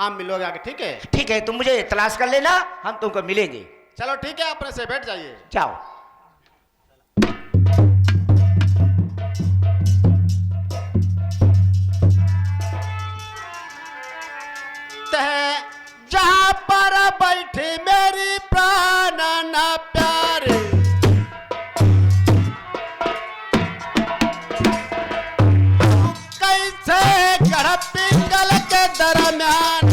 आप मिलोगे आगे, ठीक है? ठीक है, तुम मुझे तलाश कर लेना, हम तुमको मिलेंगे। चलो ठीक है, अपने से बैठ जाइए। जाओ। जहां पर बैठी मेरी प्राण ना प्यारे, कैसे गढ़ पिंगल के दरम्यान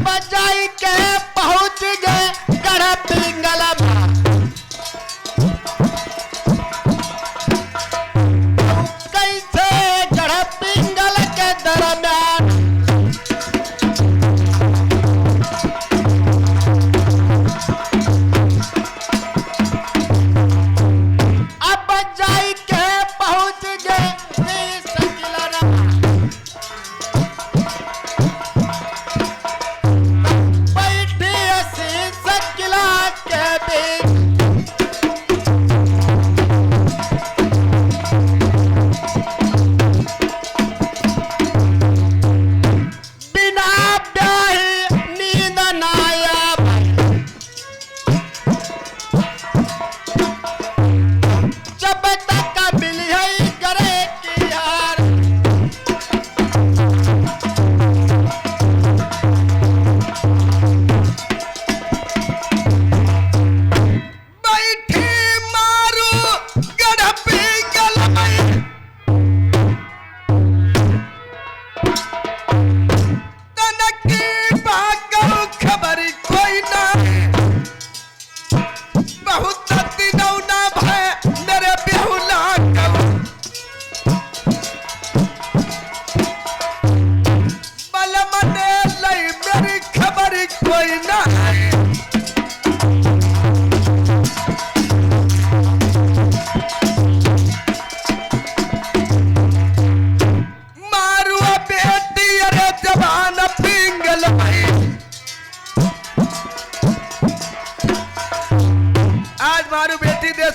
बजाई के पहुंच गए गढ़ पिंगल में।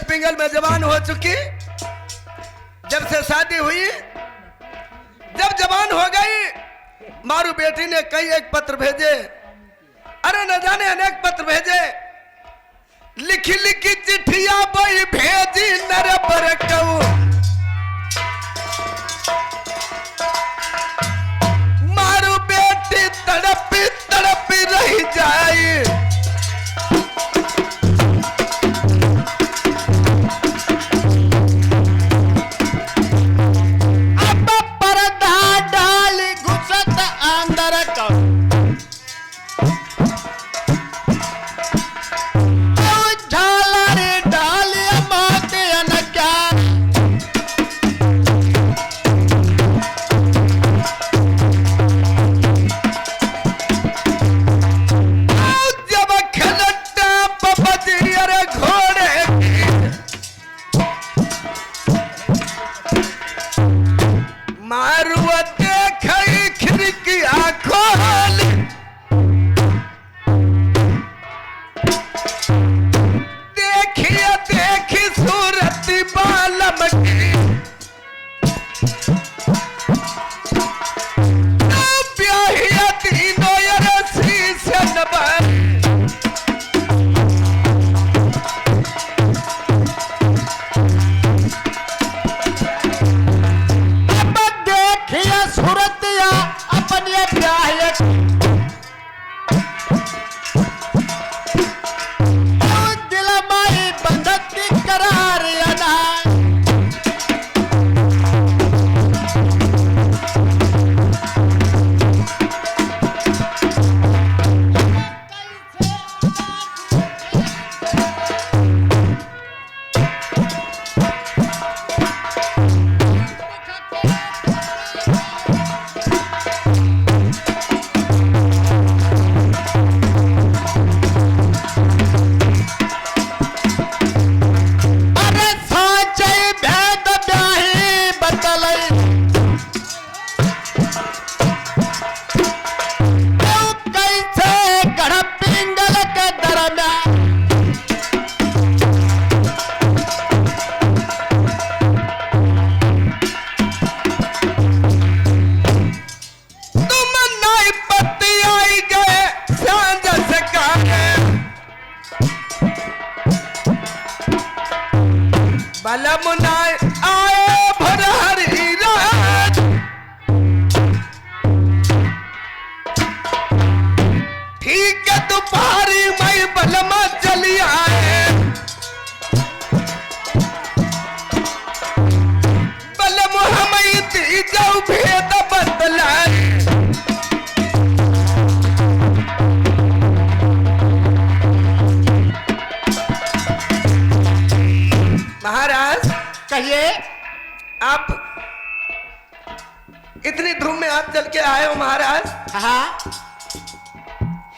पिंगल में जवान हो चुकी, जब से शादी हुई, जब जवान हो गई, मारू बेटी ने कई एक पत्र भेजे, अरे न जाने अनेक पत्र भेजे, लिखी लिखी चिट्ठियां बई भेजी नर पर कहूं, मारू बेटी तड़पी तड़पी रह जाए। झालर डाल बलम नाय आए भरहरी रात ठीक है दोपहरी मैं बलमा चली आए बलम हम दी जाऊ भेद बदलाए महाराज कहिए। आप इतनी धूम में आप चल के आए हो महाराज, हाँ,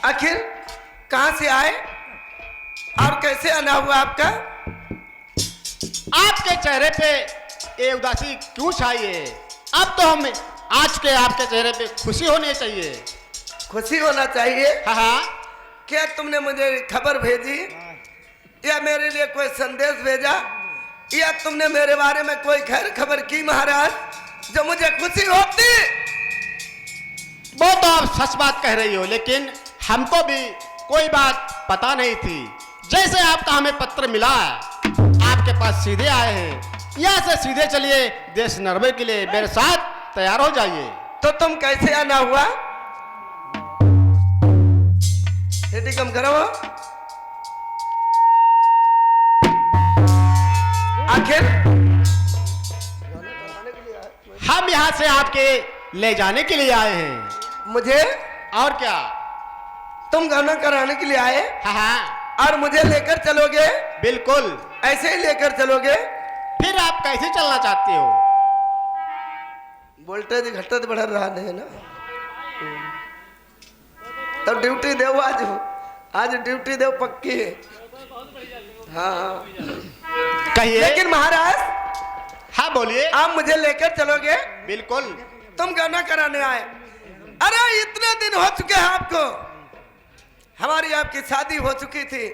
आखिर कहां से आए और कैसे आना हुआ आपका? आपके चेहरे पे ये उदासी क्यों छाई है? अब तो हम आज के आपके चेहरे पे खुशी होनी चाहिए। खुशी होना चाहिए। हाँ हाँ, क्या तुमने मुझे खबर भेजी या मेरे लिए कोई संदेश भेजा या तुमने मेरे बारे में कोई खैर खबर की महाराज जो मुझे खुशी होती? वो तो आप सच बात कह रही हो, लेकिन हमको भी कोई बात पता नहीं थी। जैसे आपका हमें पत्र मिला है, आपके पास सीधे आए हैं। यहाँ से सीधे चलिए देश नरवे के लिए, मेरे साथ तैयार हो जाइए। तो तुम कैसे आना हुआ? सीटी कम करो। आखिर हम यहाँ से आपके ले जाने के लिए आए हैं। मुझे? और क्या? तुम गाना कराने के लिए आए हाँ हाँ, और मुझे लेकर चलोगे? बिल्कुल। ऐसे ही लेकर चलोगे? फिर आप कैसे चलना चाहते हो? वोल्टेज घटत बढ़ रहा है ना, तो ड्यूटी दो आज ड्यूटी दो पक्की है। हाँ कहिए। लेकिन महाराज, हाँ बोलिए। आप मुझे लेकर चलोगे? बिल्कुल। तुम गाना कराने आए? अरे इतने दिन हो चुके हैं आपको, हमारी आपकी शादी हो चुकी थी,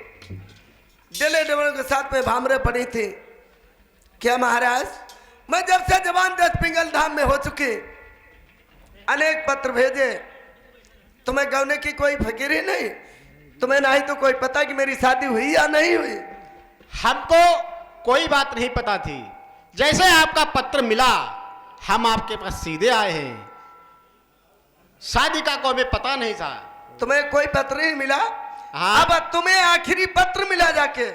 डेले डबल के साथ में भामरे पड़ी थी। क्या महाराज, मैं जब से जवान 10 पिंगल धाम में हो चुकी, अनेक पत्र भेजे, तुम्हें गौने की कोई फिक्र ही नहीं, तुम्हें नहीं तो कोई पता कि मेरी शादी हुई या नहीं हुई। हमको कोई बात नहीं पता थी। जैसे आपका पत्र मिला, हम आपके पास सीधे आए हैं। शादी का कोई हमें पता नहीं था। तुम्हें कोई पत्र नहीं मिला? हाँ। अब तुम्हें आखिरी पत्र मिला जाके?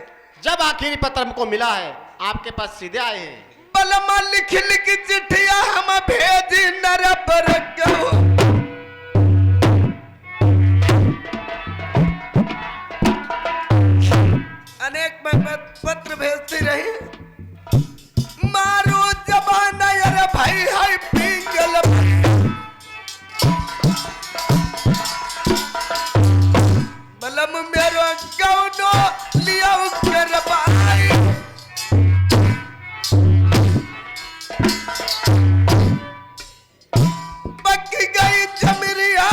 जब आखिरी पत्र हमको मिला है, आपके पास सीधे आए हैं। बलमा लिख लिख चिट्ठिया हम भेजी नर पर कहो, अनेक मैं पत्र भेजती रही, मारो जबान यार भाई हाय पिंगल, बलम मेरो गौनो लिया कर बाई, पक गई जमरिया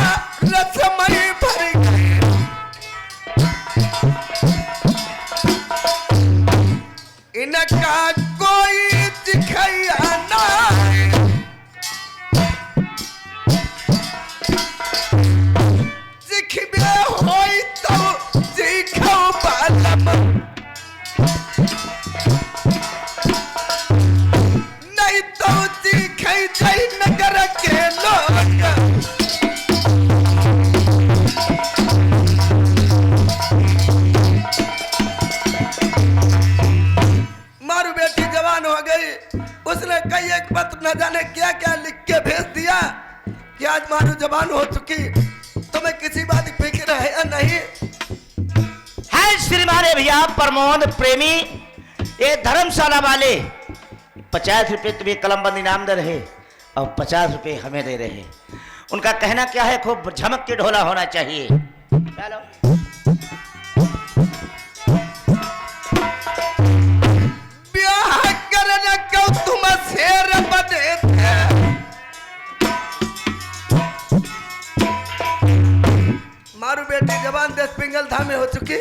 रसमई भर गई, इनका कोई दिखैया ना, दिखबे होई तो दिखो बालम, नहीं तो दिखै जय नगर के लोग। मारू बेटी जवान हो गई, उसने कई एक पत्र न जाने क्या क्या लिख के भेज दिया कि आज मारू जवान हो चुकी, तुम्हें किसी बात की फिक्र है या नहीं? है श्रीमान भैया प्रमोद प्रेमी, ये धर्मशाला वाले 50 रुपये तुम्हें कलमबंद इनाम दे रहे और 50 रुपये हमें दे रहे। उनका कहना क्या है, खूब झमक के ढोला होना चाहिए। चलो ब्याह करने को तुम शेर बने थे, मारू बेटी जवान 10 पिंगल धाम में हो चुकी,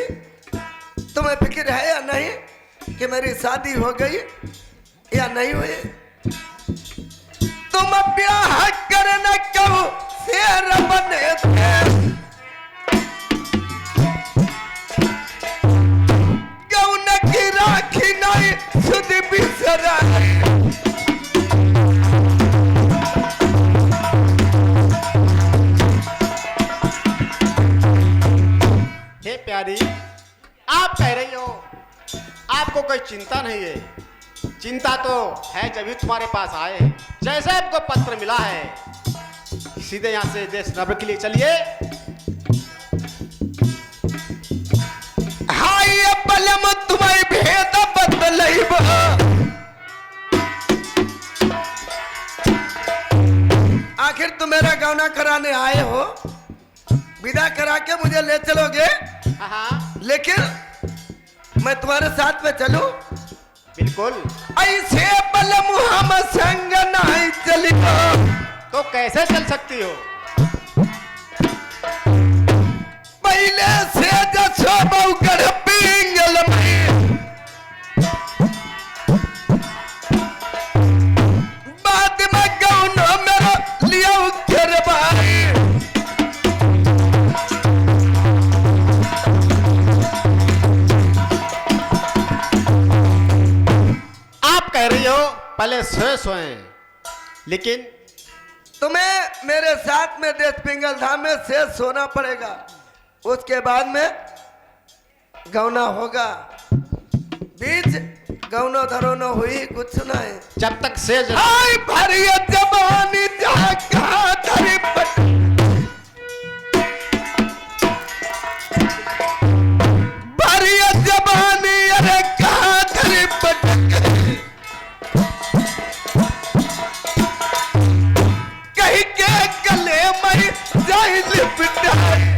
तुम्हें फिक्र है या नहीं कि मेरी शादी हो गई या नहीं हुई? तुम ब्याह करने को शेर बने थे, गौन की राखी नहीं सुध भी से चिंता नहीं है। चिंता तो है जब ही तुम्हारे पास आए हैं। जैसे आपको पत्र मिला है सीधे यहाँ से देश नगर के लिए चलिए। हाय बलम तुम्हें भेद बदलैब, आखिर तुम मेरा गौना कराने आए हो, विदा करा के मुझे ले चलोगे, हाँ लेकिन मैं तुम्हारे साथ में चलूं? बिल्कुल। ऐसे बलम हम संग नहीं चलिबो। तो कैसे चल सकती हो? पहले से जसो बौकर पिंगल में, बाद में गौनो मेरा लियो करवाई। आप कह रही हो पहले सोएं, लेकिन तुम्हें मेरे साथ में देश पिंगल धाम में से सोना पड़ेगा, उसके बाद में गौना होगा। बीच गौनो धरोनो हुई कुछ ना है। जब तक सेज हाय भरिया जवानी जहाँ कहाँ धरी पट, भरिया जवानी अरे कहाँ धरी पटक, कहीं के गले मई जाहि लिपटाई।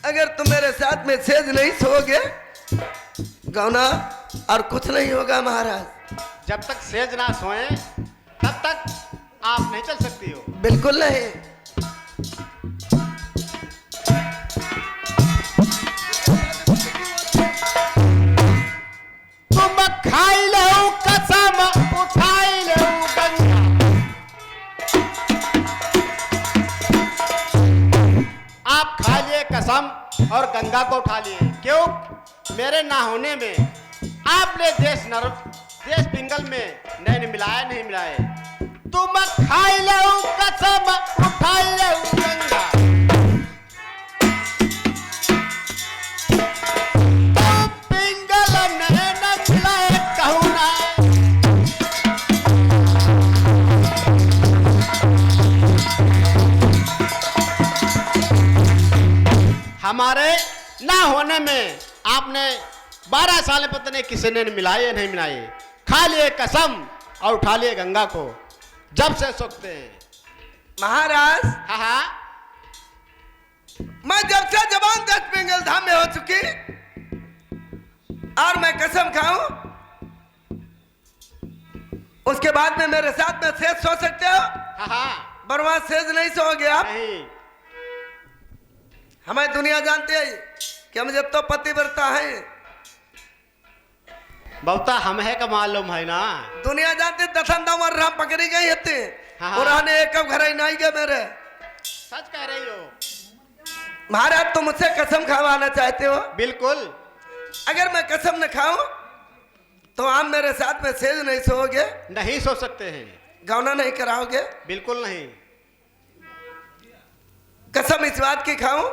अगर तुम मेरे साथ में सेज नहीं सोओगे, गौना और कुछ नहीं होगा महाराज। जब तक सेज ना सोए तब तक आप नहीं चल सकती हो। बिल्कुल नहीं। तुम खाई लो कसम उठाई लो गंगा, आप खा लिए कसम और गंगा को उठा लिए। क्यों? मेरे ना होने में आपने देश पिंगल में नैन मिलाया नहीं मिलाए। तुम खाई लो कसम उठाई लो गंगा, तुम पिंगल नैन मिलाए कहूँ ना। हमारे ना होने में आपने 12 साल में पता नहीं किसी ने मिलाए नहीं मिलाए। खा लिए कसम और उठा लिए गंगा को। जब से सोचते हैं महाराज, हाँ हाँ, मैं जब से जवान देश पिंगल धाम में हो चुकी और मैं कसम खाऊं, उसके बाद में मेरे साथ में सेज सो सकते हो? हाँ हाँ, बरवा सेज नहीं सोओगे आप। नहीं। हमें दुनिया जानती है कि हम जब तो पतिव्रता है, बहुता हम है का मालूम है ना। दुनिया जानती दसन दम और राम पकड़ी गई होती हाँ। और आने एक कब घर ही नहीं गए मेरे। सच कह रही हो। महाराज तुम मुझसे कसम खावाना चाहते हो? बिल्कुल। अगर मैं कसम न खाऊं तो आप मेरे साथ में सेज नहीं सोओगे, नहीं सो सकते हैं। गौना नहीं कराओगे? बिल्कुल नहीं। कसम इस बात की खाऊं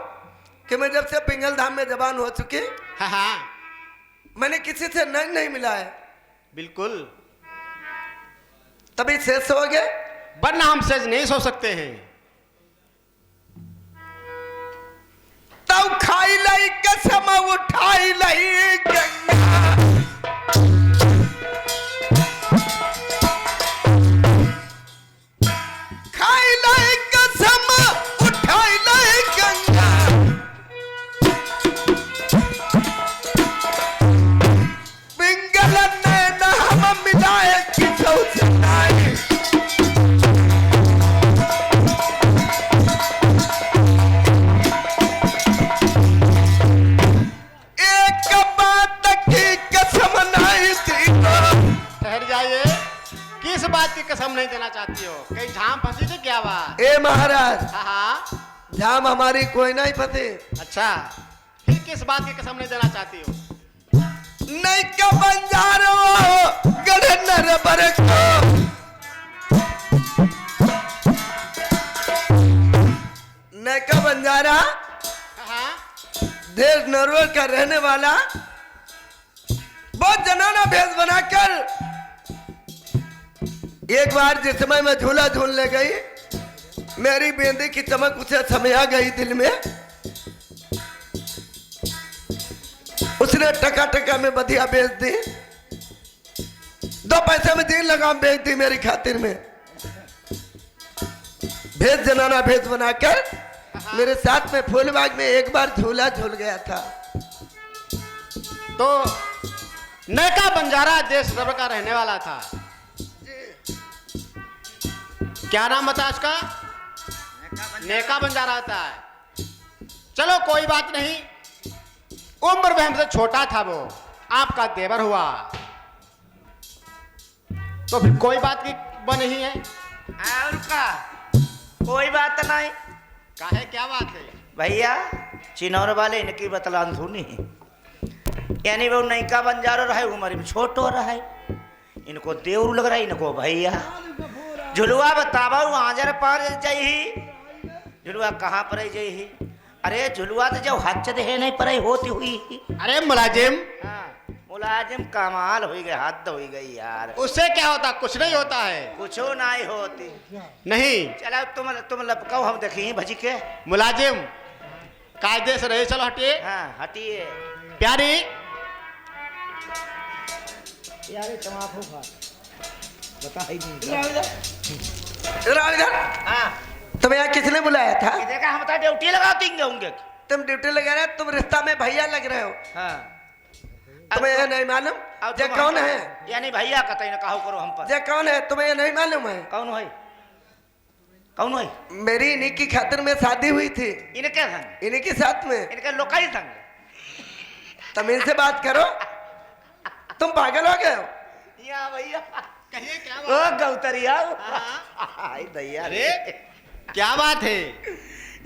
कि मैं जब से पिंगल धाम में जवान हो चुकी, हाँ हाँ, मैंने किसी से नहीं मिला है, बिल्कुल। तभी सेज सोओगे? वरना हम सेज नहीं सो सकते हैं। तब खाई लाई कसम उठाई लाई गंगा, खाई लाई कसम उठाई लाई गंगा, पिंगल नैन हम मिलाए किसौ से नहीं। एक बात की कसम नहीं थी तो ठहर जाइए। किस बात की कसम नहीं देना चाहती हो? कहीं झाम फंसी थी क्या बात? ए महाराज, हाँ हाँ, जाम हमारी कोई नहीं फंसी। अच्छा, फिर किस बात की कसम नहीं देना चाहती हो? नहीं का बंजारो गढ़ नर बर को, बंजारा हाँ देश नरवर का रहने वाला बहुत जनाना भेष बनाकर एक बार जिस समय मैं झूला झूलने गई, मेरी बेंदी की चमक उसे समया गई दिल में। उसने टका टका में बधिया बेच दी, 2 पैसे में 3 लगाम बेच दी मेरी खातिर में। भेष जनाना भेष बनाकर मेरे साथ में फूलबाग में एक बार झूला झूल गया था। तो नैका बंजारा देश नरवर का रहने वाला था। क्या नाम बता उसका? नेका बंजारा होता है। चलो कोई बात नहीं, उम्र में हमसे छोटा था वो, आपका देवर हुआ तो फिर कोई बात की बन नहीं है। और का कोई बात नहीं। काहे क्या बात है? भैया चिनौर वाले इनकी बतलान धुनी, यानी वो नैका बंजारो रहे, उम्र में छोटो रहे, इनको देवर लग रहा है, इनको भैया। झुलुआ बतावा आजर पार जाही, झुलुआ कहाँ पर जाही? अरे झुलुआ तो जब हद है नहीं पर होती हुई। अरे मुलाजिम, हाँ, मुलाजिम कमाल हो गई, हद हो गई यार। उससे क्या होता? कुछ नहीं होता है। कुछो नहीं होती। नहीं चलो तुम लपकाओ, हम देखी भजी के। मुलाजिम कायदे से रहे, चलो हटिए। हाँ हटिए। प्यारी यार तमाकू खा बता ही नहीं। राजघर, हाँ तुम्हें यहाँ किसने बुलाया था? देखा हम तो ड्यूटी लगाते होंगे। तुम ड्यूटी लगा रहे, तुम रिश्ता में भैया लग रहे हो। हाँ तुम्हें ये नहीं मालूम ये कौन है? यानी भैया कतई न कहो करो हम पर। ये कौन है तुम्हें ये नहीं मालूम है? कौन है? कौन है? मेरी इन्हीं की खातिर में शादी हुई थी, इनके संग, इन्हीं के साथ में। इनके लोकाई संग। तमीज से बात करो, तुम पागल हो गए हो? या भैया कहिए क्या ओ बात? गौतरिया। हाँ। आई भैया अरे क्या बात है?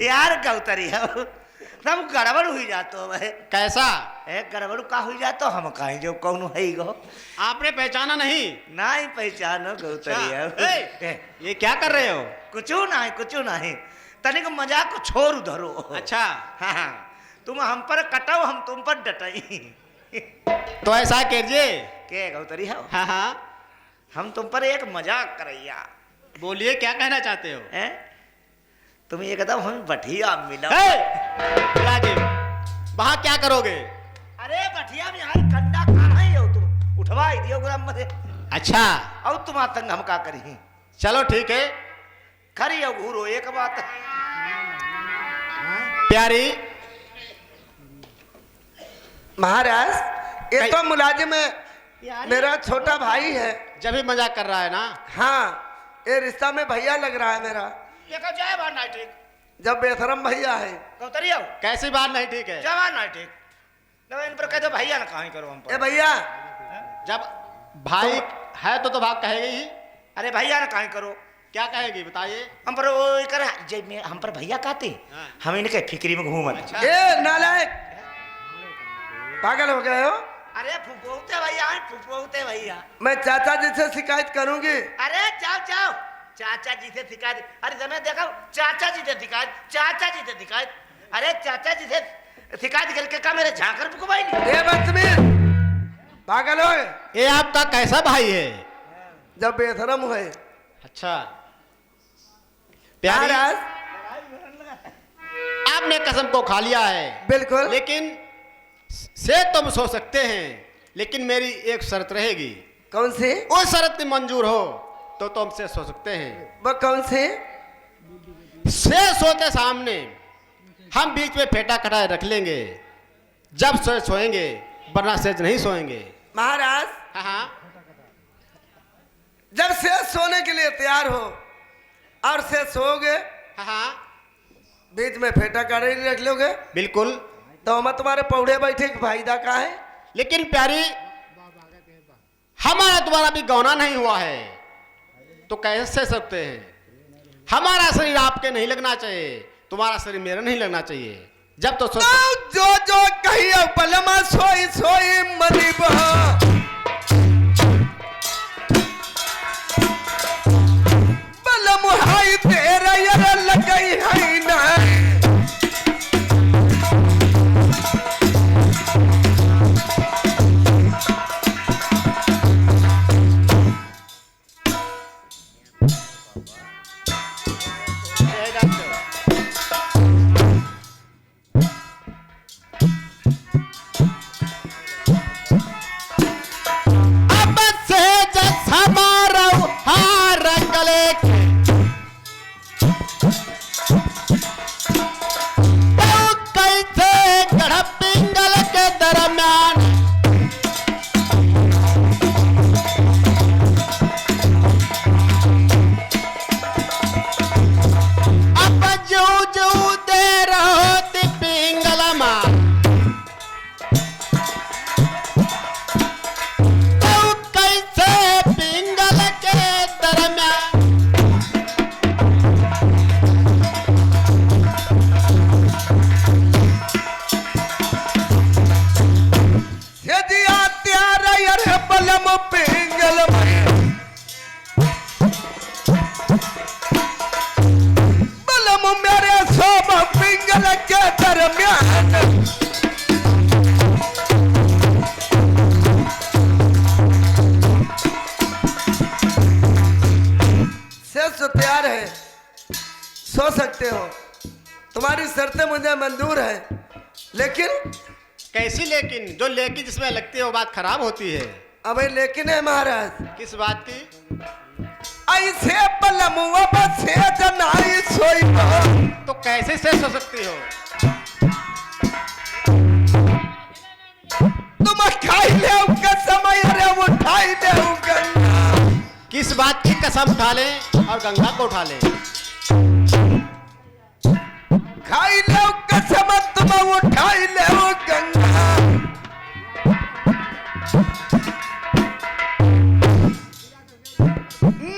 यार गौतरिया सब गड़बड़ हुई जातो भाई। कैसा? गड़बड़ का हुई जातो, हम कहीं जो कौन है गो? आपने पहचाना नहीं? नहीं पहचानो गौतरिया। ए, ये क्या कर रहे हो? कुछू नहीं तनिक मजाक को छोड़ धरो। अच्छा हाँ तुम हम पर कटाओ, हम तुम पर डटाई। तो ऐसा कीजिए। के गौतरी हो? हाँ हाँ हम तुम पर एक मजाक करैया। बोलिए, क्या कहना चाहते हो? हैं? तुम एकदम हमें बढ़िया मिला। मुलाजिम, वहाँ क्या करोगे? अरे बढ़िया में यार कंडा खाना ही हो, तुम उठवा ही दियो गुलाम मरे। अच्छा और तुम आतंक हम का करी? चलो ठीक है। खरी हो घूरो एक बात। प्यारी महाराज, ये तो मुलाजिम है, मेरा छोटा भाई है। जब भी मजाक कर रहा है ना। हाँ, ये रिश्ता में भैया लग रहा है मेरा। देखो जाए बात नहीं ठीक। जब बेशरम भैया है। गौतरी हो? कैसी बात नहीं ठीक है? जवान नहीं ठीक। दवा इन पर कह दो भैया ना कहीं करो हम ए पर। भैया, जब भाई है तो भाग कहेगी ही। अरे भैया ना कहीं करो। क्या कहेगी बताइए? हम पर वो कर जब में हम पर भैया कहते, हाँ। हम इनके फिक्री में घूमत। अच्छा। ए नालायक, पागल हो गए हो? अरे फुफोते भैया, फुफोते भैया। मैं चाचा जी से शिकायत करूंगी। अरे जाओ जाओ चाचा जी से शिकायत। अरे जमे देखो चाचा जी से शिकायत, चाचा जी से शिकायत। अरे चाचा जी से शिकायत करके का मेरे झांकर पुकवाई नहीं। ए बदतमीज, पागल हो गए? ये आपका कैसा भाई है? जब बेशरम हुए। अच्छा प्यारी, महाराज, आपने कसम को खा लिया है। बिल्कुल। लेकिन से तुम सो सकते हैं, लेकिन मेरी एक शर्त रहेगी। कौन सी? उस शर्त मंजूर हो तो तुम से सो सकते हैं। वो कौन सी? से सोते सामने हम बीच में फेटा कटाए रख लेंगे, जब सोएंगे, वरना से नहीं सोएंगे। महाराज, हाँ हाँ जब से सोने के लिए तैयार हो और से सोओगे, हाँ बीच में फेटा काटे रख लोगे, बिल्कुल। तो हम तुम्हारे पौड़े बैठे के फायदा का है? लेकिन प्यारी, हमारा तुम्हारा भी गौना नहीं हुआ है, तो कैसे सकते हैं? हमारा शरीर आपके नहीं लगना चाहिए, तुम्हारा शरीर मेरा नहीं लगना चाहिए। जब तो जो जो कहिए पलमा सोई सोई मनी बहा, बलम हाई तेरा यार लगई है ना, तुम्हारी शर्तें मुझे मंजूर है, लेकिन कैसी लेकिन? जो लेकिन जिसमें लगती है वो बात खराब होती है। अब ये लेकिन है महाराज, किस बात की? ऐसे पलमुआ बसे जनाई सोई हो। तो कैसे शेष हो सकती हो? तुम खाई ले कसम, अरे उठाई ले गंगा। किस बात की कसम उठा ले और गंगा को उठा ले? खाई ले कसम, तुम उठाई ले गंगा।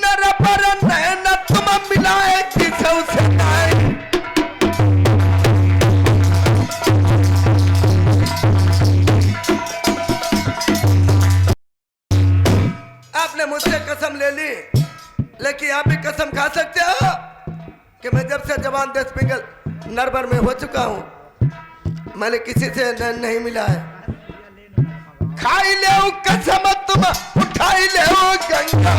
नर पर नैन तुम मिलाए किसौ से नाई। आपने मुझसे कसम ले ली, लेकिन आप भी कसम खा सकते हो कि मैं जब से जवान 10 पिघल नरबर में हो चुका हूं, मैंने किसी से नहीं मिला है। खाई ले कसम, तुम उठाई ले गंगा।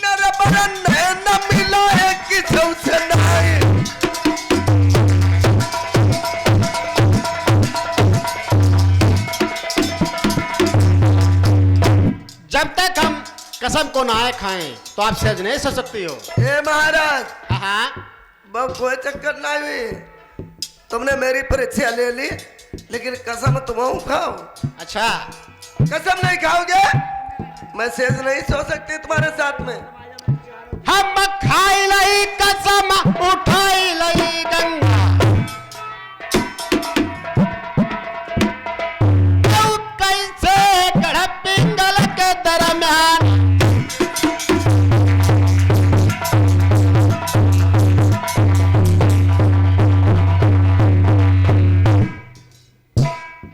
नरबर न मिला है किसौ से नहीं। जब तक हम कसम को ना खाएं तो आप सहज नहीं सो सकती हो। ए महाराज, हाँ, बहु कोई चक्कर ना हुई। तुमने मेरी परीक्षा ले ली, लेकिन कसम तुम खाओ। अच्छा, कसम नहीं खाओगे, मैं सेज नहीं सो सकती तुम्हारे साथ में। हम खाई लई कसम उठाई लई गंगा। तू कैसे गढ़ पिंगल के दरम्यान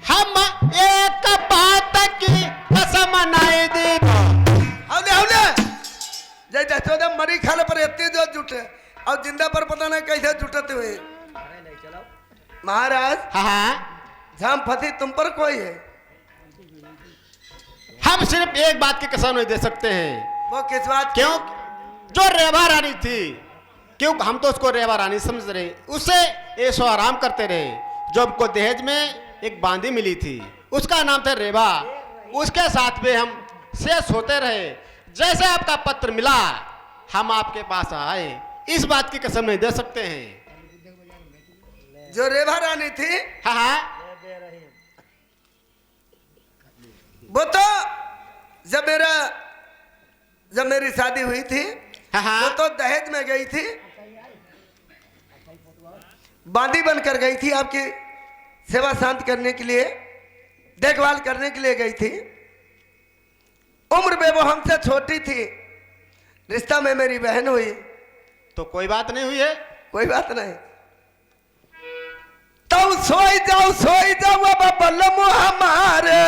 हम एक बात की कसम नहीं दी। जय जसोदा मरी खाने पर इतनी जो जुटे और जिंदा पर पता नहीं कैसे जुटते हुए। महाराज, हाँ, जाम फंसी तुम पर कोई है। हम सिर्फ एक बात की कसम नहीं दे सकते हैं। वो किस बात की? क्यों? जो रेवा रानी थी, क्यों हम तो उसको रेवा रानी समझ रहे, उसे ऐशो आराम करते रहे। जो हमको दहेज में एक बांदी मिली थी, उसका नाम था रेवा, उसके साथ में हम शेष होते रहे। जैसे आपका पत्र मिला, हम आपके पास आए। इस बात की कसम नहीं दे सकते हैं। जो रेवा रानी थी, हाँ हाँ, वो तो जब मेरी शादी हुई थी, हाँ हाँ, वो तो दहेज में गई थी, बांदी बनकर गई थी, आपकी सेवा शांत करने के लिए, देखभाल करने के लिए गई थी। उम्र में वो हमसे छोटी थी, रिश्ता में मेरी बहन हुई। तो कोई बात नहीं हुई है। कोई बात नहीं। तो सोई जाओ अब बलम हमारे।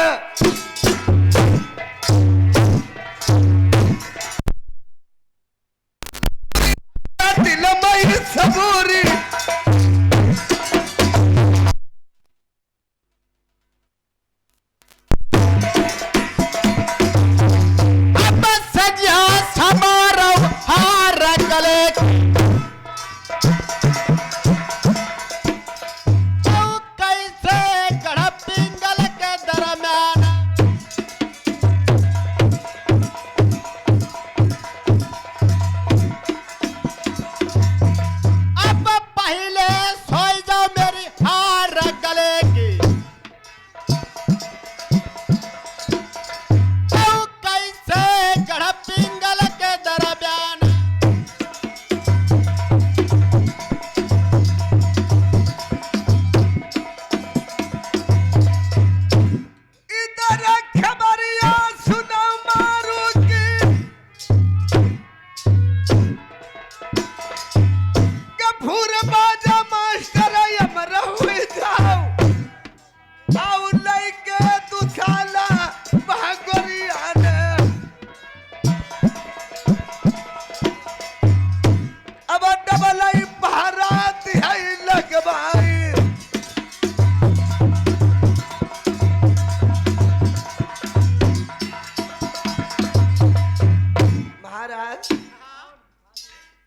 दिल में सबूरी अब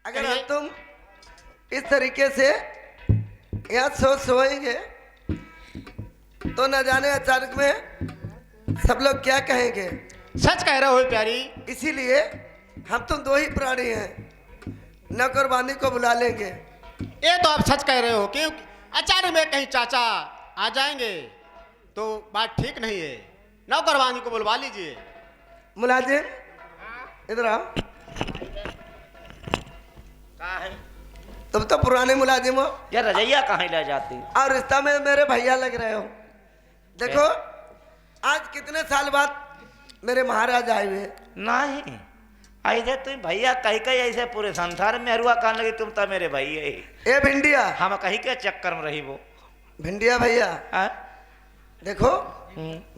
अगर कहिए। तुम इस तरीके से यहाँ सोएंगे तो न जाने अचानक में सब लोग क्या कहेंगे। सच कह रहे हो प्यारी। इसीलिए हम तुम दो ही प्राणी हैं, नौकरबानी को बुला लेंगे। ये तो आप सच कह रहे हो कि अचानक में कहीं चाचा आ जाएंगे तो बात ठीक नहीं है। नौकरवानी को बुलवा लीजिए। मुलाजिम इधर आओ। कहाँ है तुम तो पुराने मुलाजिम हो यार, रजैया कहाँ ले जाती? और रिश्ता में मेरे भैया लग रहे हो। देखो आज कितने साल बाद मेरे महाराज आए हुए। नहीं ऐसे तुम भैया कहीं कहीं ऐसे पूरे संसार में हरुआ कहने लगी तुम तो मेरे भैया ही। ए भिंडिया, हम कहीं के चक्कर में रही वो। भिंडिया भैया हाँ? देखो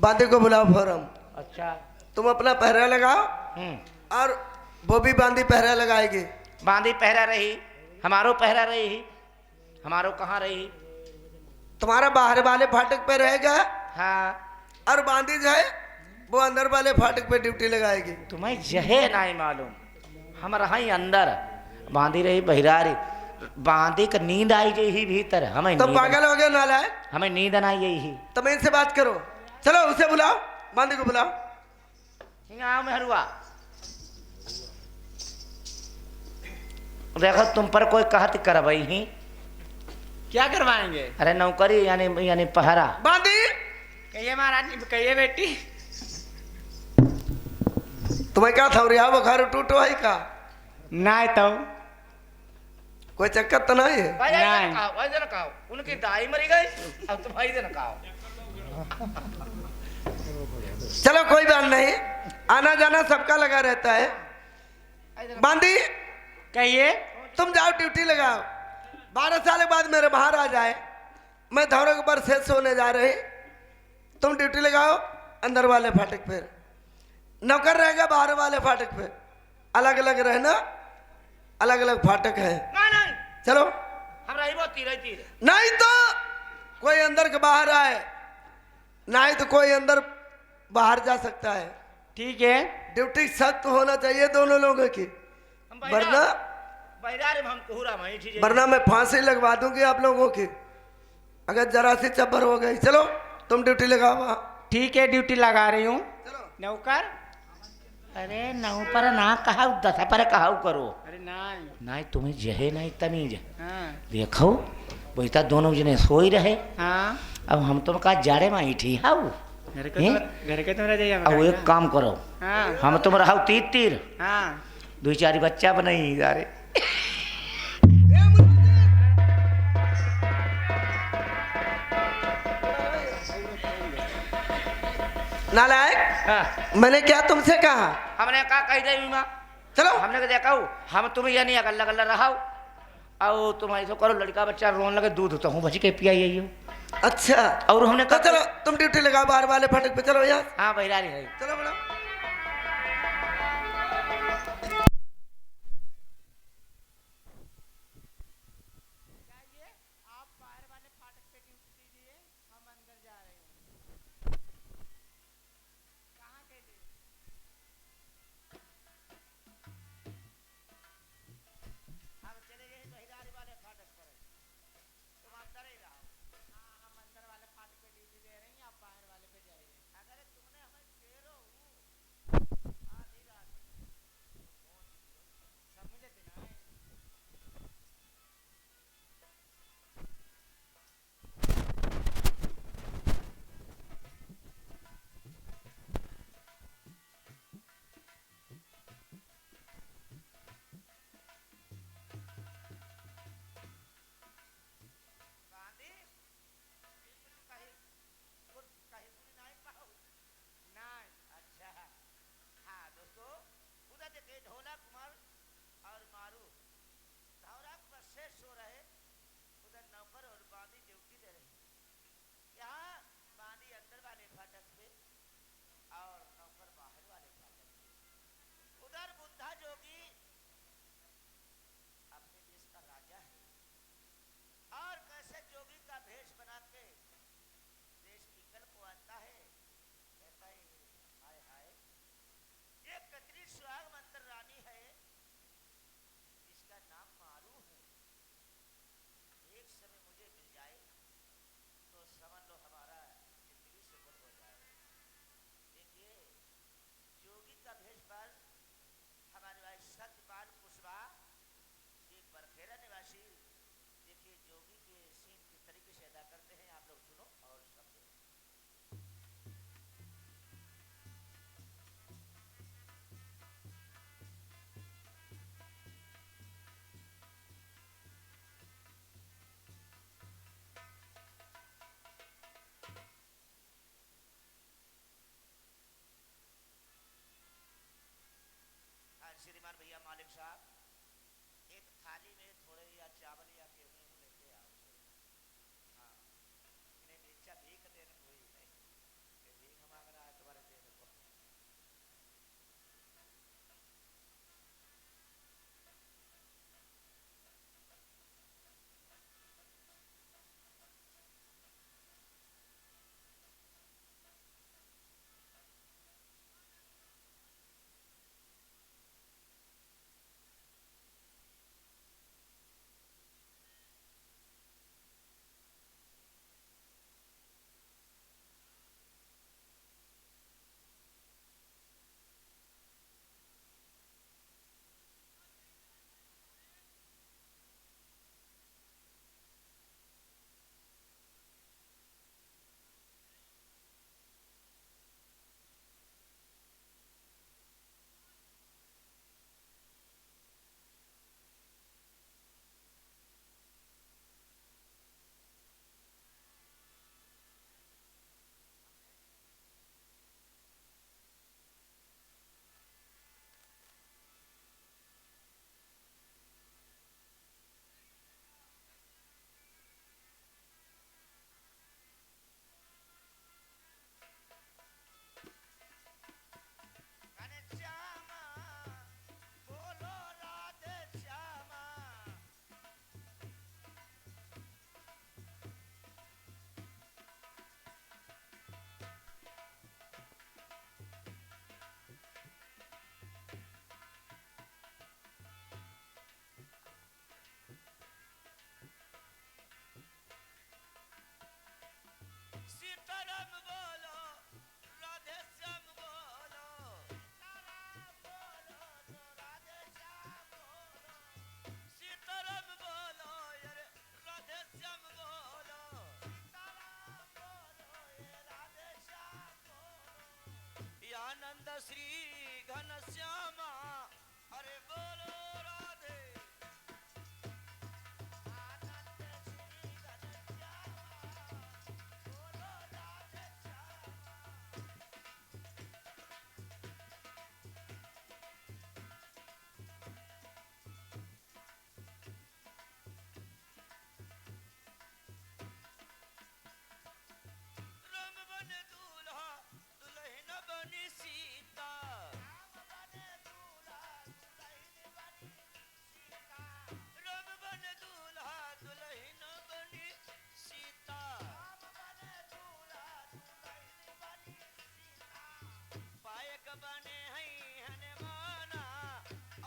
बांदी को बुलाओ फौरन। अच्छा। तुम अपना पहरा लगाओ और वो भी बांदी पहरा लगाएगी। बांदी पहरा रही, हमारो पहरा रही, हमारो कहाँ रही? तुम्हारा बाहर वाले फाटक पे रहेगा हाँ। और बांदी जो है वो अंदर वाले फाटक पे ड्यूटी लगाएगी। तुम्हें जहे नहीं मालूम, हम रही अंदर, बांधी रही बहिरारी, बांधी का नींद आई यही भीतर, हमें तुम नींद पागल हो गए नालायक। हमें नींद ना आई यही। तुम इनसे बात करो, चलो उसे बुलाओ, बांदी को बुलाओ। आओ मेहरुआ, देखो तुम पर कोई कहत करवाई ही। क्या करवाएंगे? अरे नौकरी यानी पहरा। बांदी कहिए महाराज, कहिए बेटी। तुम्हें क्या था रिहा बुखार टूटो है का? ना तो कोई चक्कर तो नहीं है? भाई नहीं। ऐसे न कहो, उनकी दाई मरी गई, अब तुम ऐसे न कहो। चलो कोई बात नहीं, आना जाना सबका लगा रहता है। बांदी कहिए। तुम जाओ ड्यूटी लगाओ। 12 साल बाद मेरे महाराज आए, मैं धौरों के ऊपर से सोने जा रही। तुम ड्यूटी लगाओ अंदर वाले फाटक पे, नौकर रहेगा बाहर वाले फाटक पे। अलग अलग रहना, अलग अलग फाटक है। नहीं चलो। हम रही वो तीर तीर। नहीं तो कोई अंदर के बाहर आए, नहीं तो कोई अंदर बाहर जा सकता है। ठीक है। ड्यूटी सख्त होना चाहिए दोनों लोगों की, वरना बहिरारी में हम कोहरा में ही वरना मैं फांसी लगवा दूंगी आप लोगों की अगर जरा सी चब्बर हो गई। चलो तुम ड्यूटी लगाओ वहाँ। ठीक है, ड्यूटी लगा रही हूँ। चलो। नौकर। अरे नौ पर ना कहा, 10 पर कहा करो। अरे नहीं। नहीं तुम्हें जहे नहीं तमीज। हाँ देखो वैसा दोनों जने सोई रहे, हाँ। अब हम तुम का जाड़े में ही हाउ। घर के तुम रह जाइए। अब एक काम करो, हाँ हम तुम रहो तीर तीर, हाँ। 2-4 बच्चा बनाई जा रहे। नालायक, हाँ। मैंने क्या तुमसे कहा? हमने कहा कही दे माँ, चलो। हमने देखा हम तुम्हें यानी अगल अगल रहाओ, और तुम ऐसा करो लड़का बच्चा रोने लगे, दूध तो हूँ भज के पियाइयो। अच्छा, और हमने तो कहा चलो तुम ड्यूटी लगाओ बाहर वाले फाटक पे। चलो यार, हाँ बहिरारी है। चलो बड़ा। श्रीमान भैया मालिक साहब, एक थाली में थोड़े या चावल या गेहूं लेके आओ। हाँ, इन्हें मिर्चा भीख देने कोई है, ये भीख मांग रहा है तुम्हारे देने को। श्यामा बोलो राधे श्यामा, सीताराम बोलो राधे श्याम बोलो, सीताराम बोलो तो राधे श्याम बोलो, सीताराम बोलो यार राधे श्याम बोलो, सीताराम बोलो ये राधे श्याम बोलो, ये आनंद श्री घन श्यामा, अरे बोलो राधे, आनंद श्री घन श्यामा, बोलो राधे श्यामा। राम बने दूल्हा दुल्हन बनी सीता, राम बने दूल्हा दुल्हन बनी सीता, राम बने दूल्हा दुल्हन बनी सीता, राम बने दूल्हा दुल्हन बनी सीता, पायक बने हैं हनुमाना,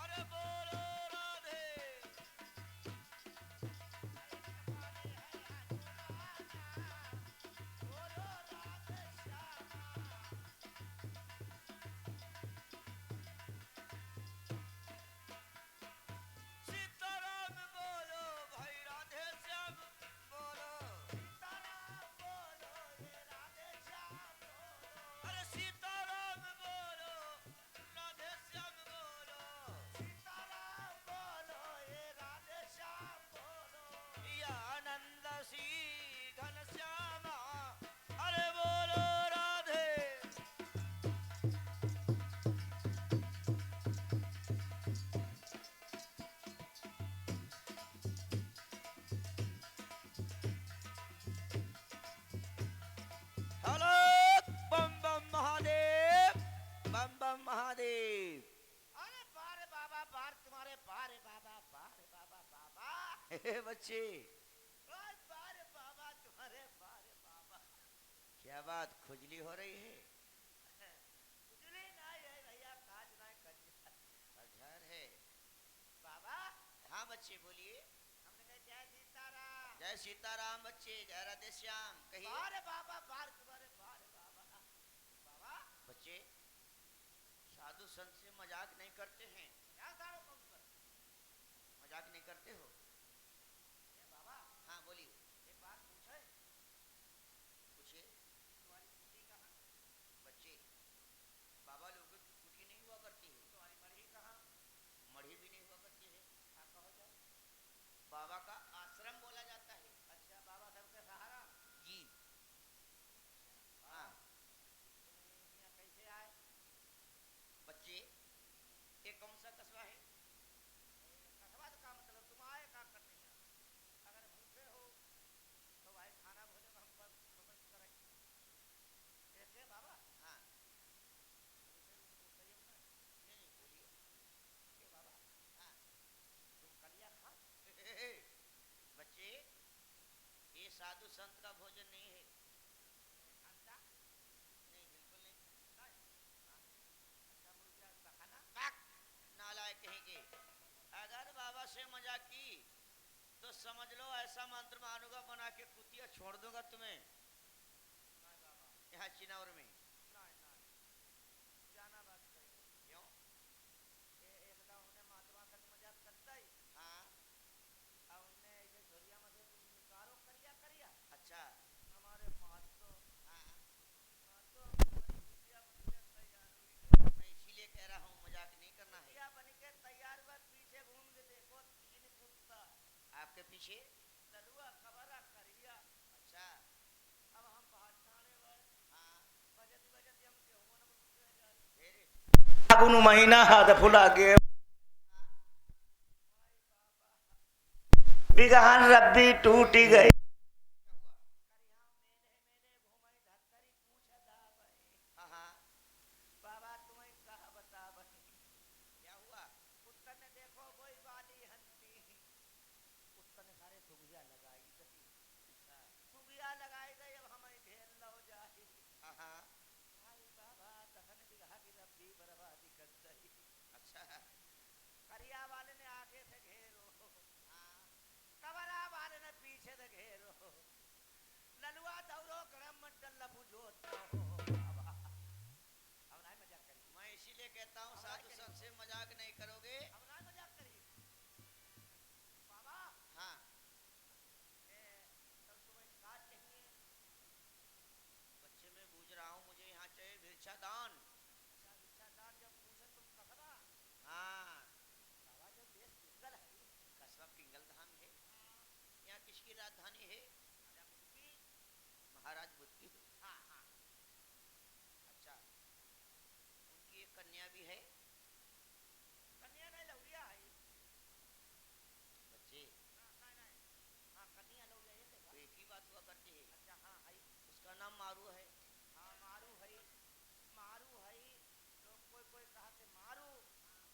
अरे बोलो राधे, बने हैं हनुमाना, बोलो राधे श्यामा। सीताराम बोलो भाई राधे श्याम बोलो, सीताराम बोलो ये राधे श्याम बोलो, अरे सीताराम बोलो राधे श्याम बोलो, सीताराम बोलो ये राधे श्याम बोलो, या आनंद श्री घन श्यामा, अरे बोलो राधे। हेलो बम बम महादेव, बम बम महादेव, अरे बारे बाबा बार तुम्हारे बारे बाबा बारे बाबा बाबा, हे बच्चे, ओए बारे बाबा तुम्हारे बारे बाबा, क्या बात खुजली हो रही है? खुजली नहीं है भैया, काज नहीं कजर है बाबा। हाँ बच्चे बोलिए। हमने कहा जय सीताराम, जय सीताराम बच्चे, जय राधे श्याम कहिए। बारे बाबा बार तुम्हारे बारे बाबा, बाबा बच्चे साधु संत से मजाक नहीं करते हैं, क्या सारो कम कर मजाक नहीं करते हो? ये बाबा हाँ बोलिए। एक बात पूछे? पूछिए। तुम्हारी कुटी कहाँ? बच्चे बाबा लोगों की कुटी नहीं हुआ करती है। तुम्हारी मढ़ी कहाँ? मढ़ी भी नहीं हुआ करती है। हाँ कहो जाओ। बाबा का आश्रम बोला जाता है। अच्छा बाबा सबके सहारा जी। हाँ तुम यहाँ कैसे आए? बच्चे ये कौन सा साधु संत का भोजन नहीं है। नहीं, बिल्कुल नहीं। नालायक कहीं के। अगर बाबा से मजाक की तो समझ लो ऐसा मंत्र मानूंगा बना के कुतिया छोड़ दूंगा तुम्हें। यहाँ चिनौर में जाना बात क्यों? एकदा उन्हें महात्मा का मजाक करता ही। हाँ, और उन्हें ऐसे झोरिया में से तुम निकालो करिया करिया। अच्छा, हमारे महात्मा। हाँ, महात्मा कुतिया बन के तैयार हुई। मैं इसीलिए कह रहा हूँ मजाक नहीं करना है। कुतिया बन के तैयार हुआ, पीछे घूम के देखो 3 कुत्ता आपके पीछे। ललुआ खबरा करिया। अच्छा, अब हम बाहर ठाणे गए। हाँ, बजती बजती हम गेहूं न टूटे जाए। फागुन महीना हाथ फुला के बिगहान रब्बी टूटी गई। बाबा तुम्हें कहा बता बनी क्या हुआ? उत्तर ने देखो वही वाली हंती। उत्तर ने सारे सुगिया लगाई गई। सुगिया लगाई गई, अब हमें घेर लो जाए। भाई बाबा दहन बिगहा की रब्बी बर्बादी कर दई। अच्छा, करिया वाले ने आगे से घेरो, कबरा वाले ने पीछे से घेरो। ललुआ दौड़ो गरम मत डल्ला बुझो। मैं इसीलिए कहता हूँ साधु संत से मजाक नहीं करोगे। मजाक करिए बाबा। हाँ, तब तुम्हें क्या चाहिए? बच्चे मैं बूझ रहा हूँ, मुझे यहाँ चाहिए भिक्षा दान। अच्छा, भिक्षा दान जब पूछे तुम कसबा। हाँ बाबा, जो देश पिंगल है कसबा पिंगल धाम है। यहाँ किसकी राजधानी है? राजा बुद्ध की। महाराज बुद्ध की। हाँ हाँ, अच्छा, उनकी एक कन्या भी है। कन्या नहीं, लौरिया है बच्चे। नहीं, हाँ कन्या लौरिया एक है। तो एक ही बात हुआ करती है। अच्छा, हाँ है, उसका नाम मारू है। हाँ मारू है, मारू है। लोग कोई कोई कहते मारू,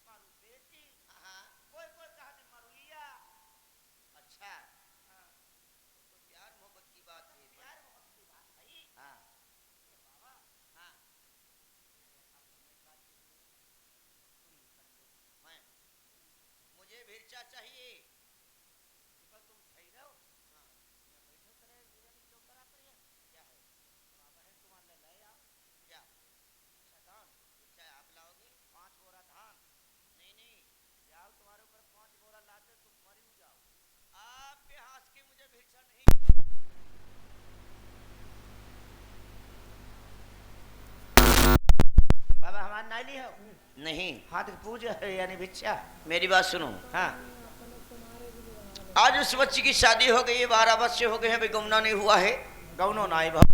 मारू बेटी। हाँ, कोई कोई कहते मारूया। अच्छा, हाँ, तो प्यार मोहब्बत की बात है। प्यार मोहब्बत की बात है। हाँ बाबा। हाँ, मैं मुझे भिक्षा चाहिए। पर तुम ठहरो। हाँ, मैं बैठो करे पूरे में क्यों करा करिए? क्या है? बाबा है तुम्हारे ले आओ। क्या? भिक्षा दान। भिक्षा आप लाओगे? 5 बोरा धान। नहीं नहीं, जाओ तुम्हारे ऊपर 5 बोरा लाते तुम मरी हो जाओ। आपके हाथ की मुझे भिक्षा नहीं। बाबा हमारा नाली हो? नहीं, हाथ पूजा है यानी भिक्षा। मेरी बात सुनो। हाँ, आज उस बच्ची की शादी हो गई है, 12 बच्चे हो गए हैं, अभी गौना नहीं हुआ है। गौनो ना है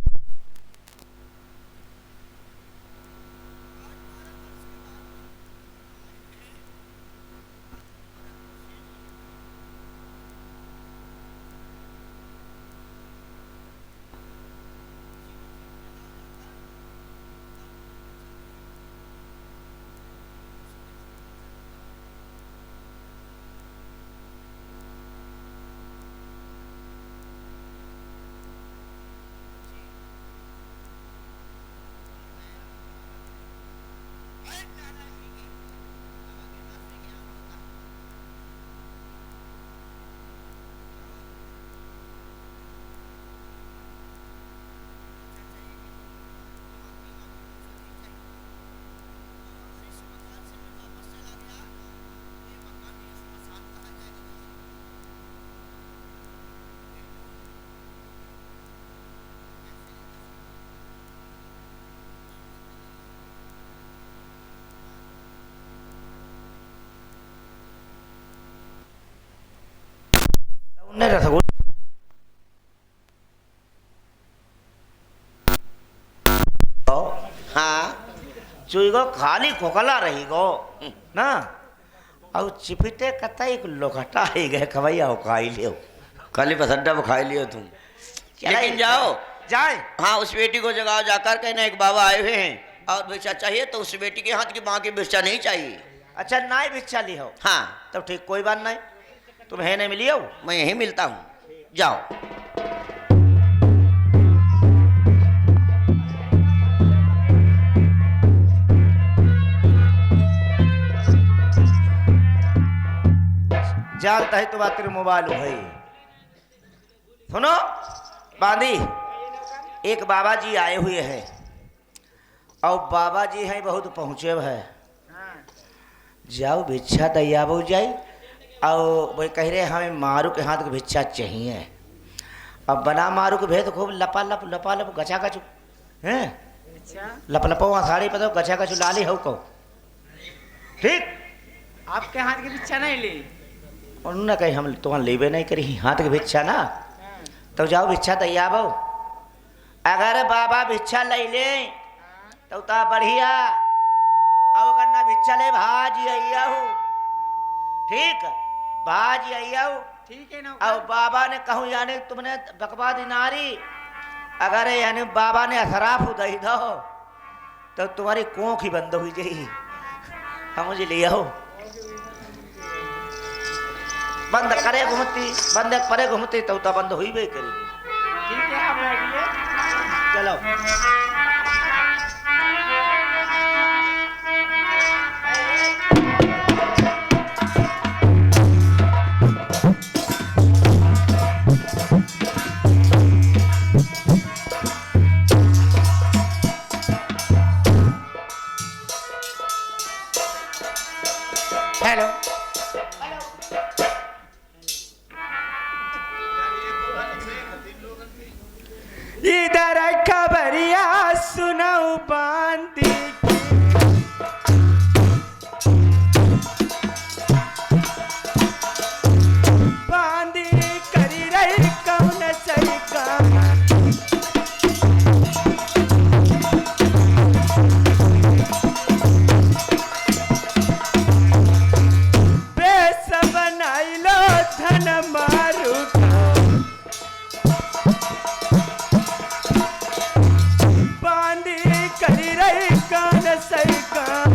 नहीं रसगुल। हाँ, चुईगो खाली खोखला रही गो ना, और चिपिटे कता एक लोखटा ही गए खवैया हो खाई लियो। खाली पसंदा खाई लियो तुम। लेकिन जाओ जाए। हाँ, उस बेटी को जगाओ, जाकर कहना एक बाबा आए हुए हैं और भिक्षा चाहिए, तो उस बेटी के हाथ की माँ की भिक्षा नहीं चाहिए। अच्छा, ना ही भिक्षा ली हो? हाँ, तब ठीक, कोई बात नहीं। तुम है नहीं मिली हो? मैं यहीं मिलता हूँ, जाओ। जानता है तो बात तेरे मोबाइल है। सुनो बांदी, एक बाबा जी आए हुए हैं और बाबा जी हैं बहुत पहुँचे है। जाओ भिक्षा दैयाबो जाई और वही कह रहे हमें मारू के हाथ की भिक्षा चाहिए। अब बना मारू के भेद खूब लपा लप गचा गचू हैं लप लपो साड़ी पे तो गचा गचू लाली हो को ठीक। आपके हाथ की भिक्षा नहीं ली? उन्होंने कही हम तुम्हारा लेबे नहीं करी हाथ की भिक्षा ना, तो जाओ भिक्षा दैयाबो। अगर बाबा भिक्षा ले ले तो ता बढ़िया, अब अगर ना भिक्षा ले भाजी अइया हो ठीक, भाजी अइया हो ठीक है अब नौकर। बाबा ने कहूँ यानी तुमने बकवा दी नारी, अगर यानी बाबा ने असराफ दही दो तो तुम्हारी कोख ही बंद हुई जाई। हम मुझे ले आओ बंद करे घूमती बंद करे घूमती तो बंद हुई भी करेगी। ठीक है आप बैठिए। चलो हेलो। इधर खबरिया सुनाऊ बांदी बांदी करी रही कौन सही काम। बेस बनाइलो धन मारू बांदी करी रही कौन सही काम।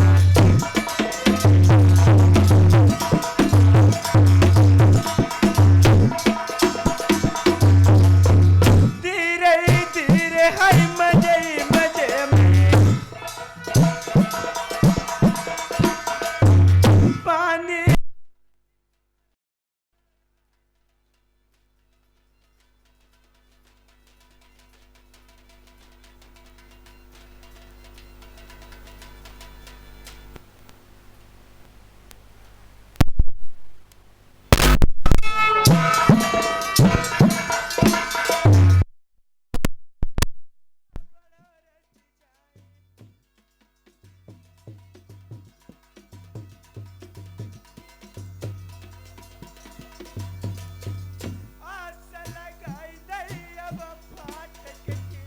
धीरे धीरे हाय मजे मजे में पानी आस लगाई दई अब फाटक की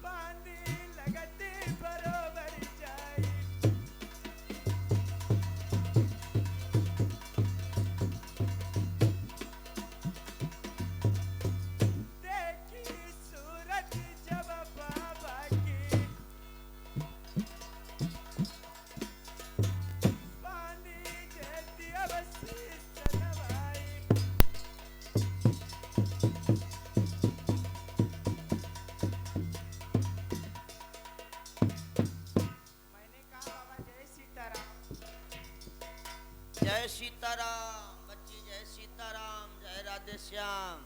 बांदी लगती बरोबर जाई। देखी सूरत जब बाबा की बांदी देती अब शीश नवाई। मैंने कहा बाबा जय सीताराम। जय सीताराम बच्ची, जय सीताराम, जय राधे श्याम।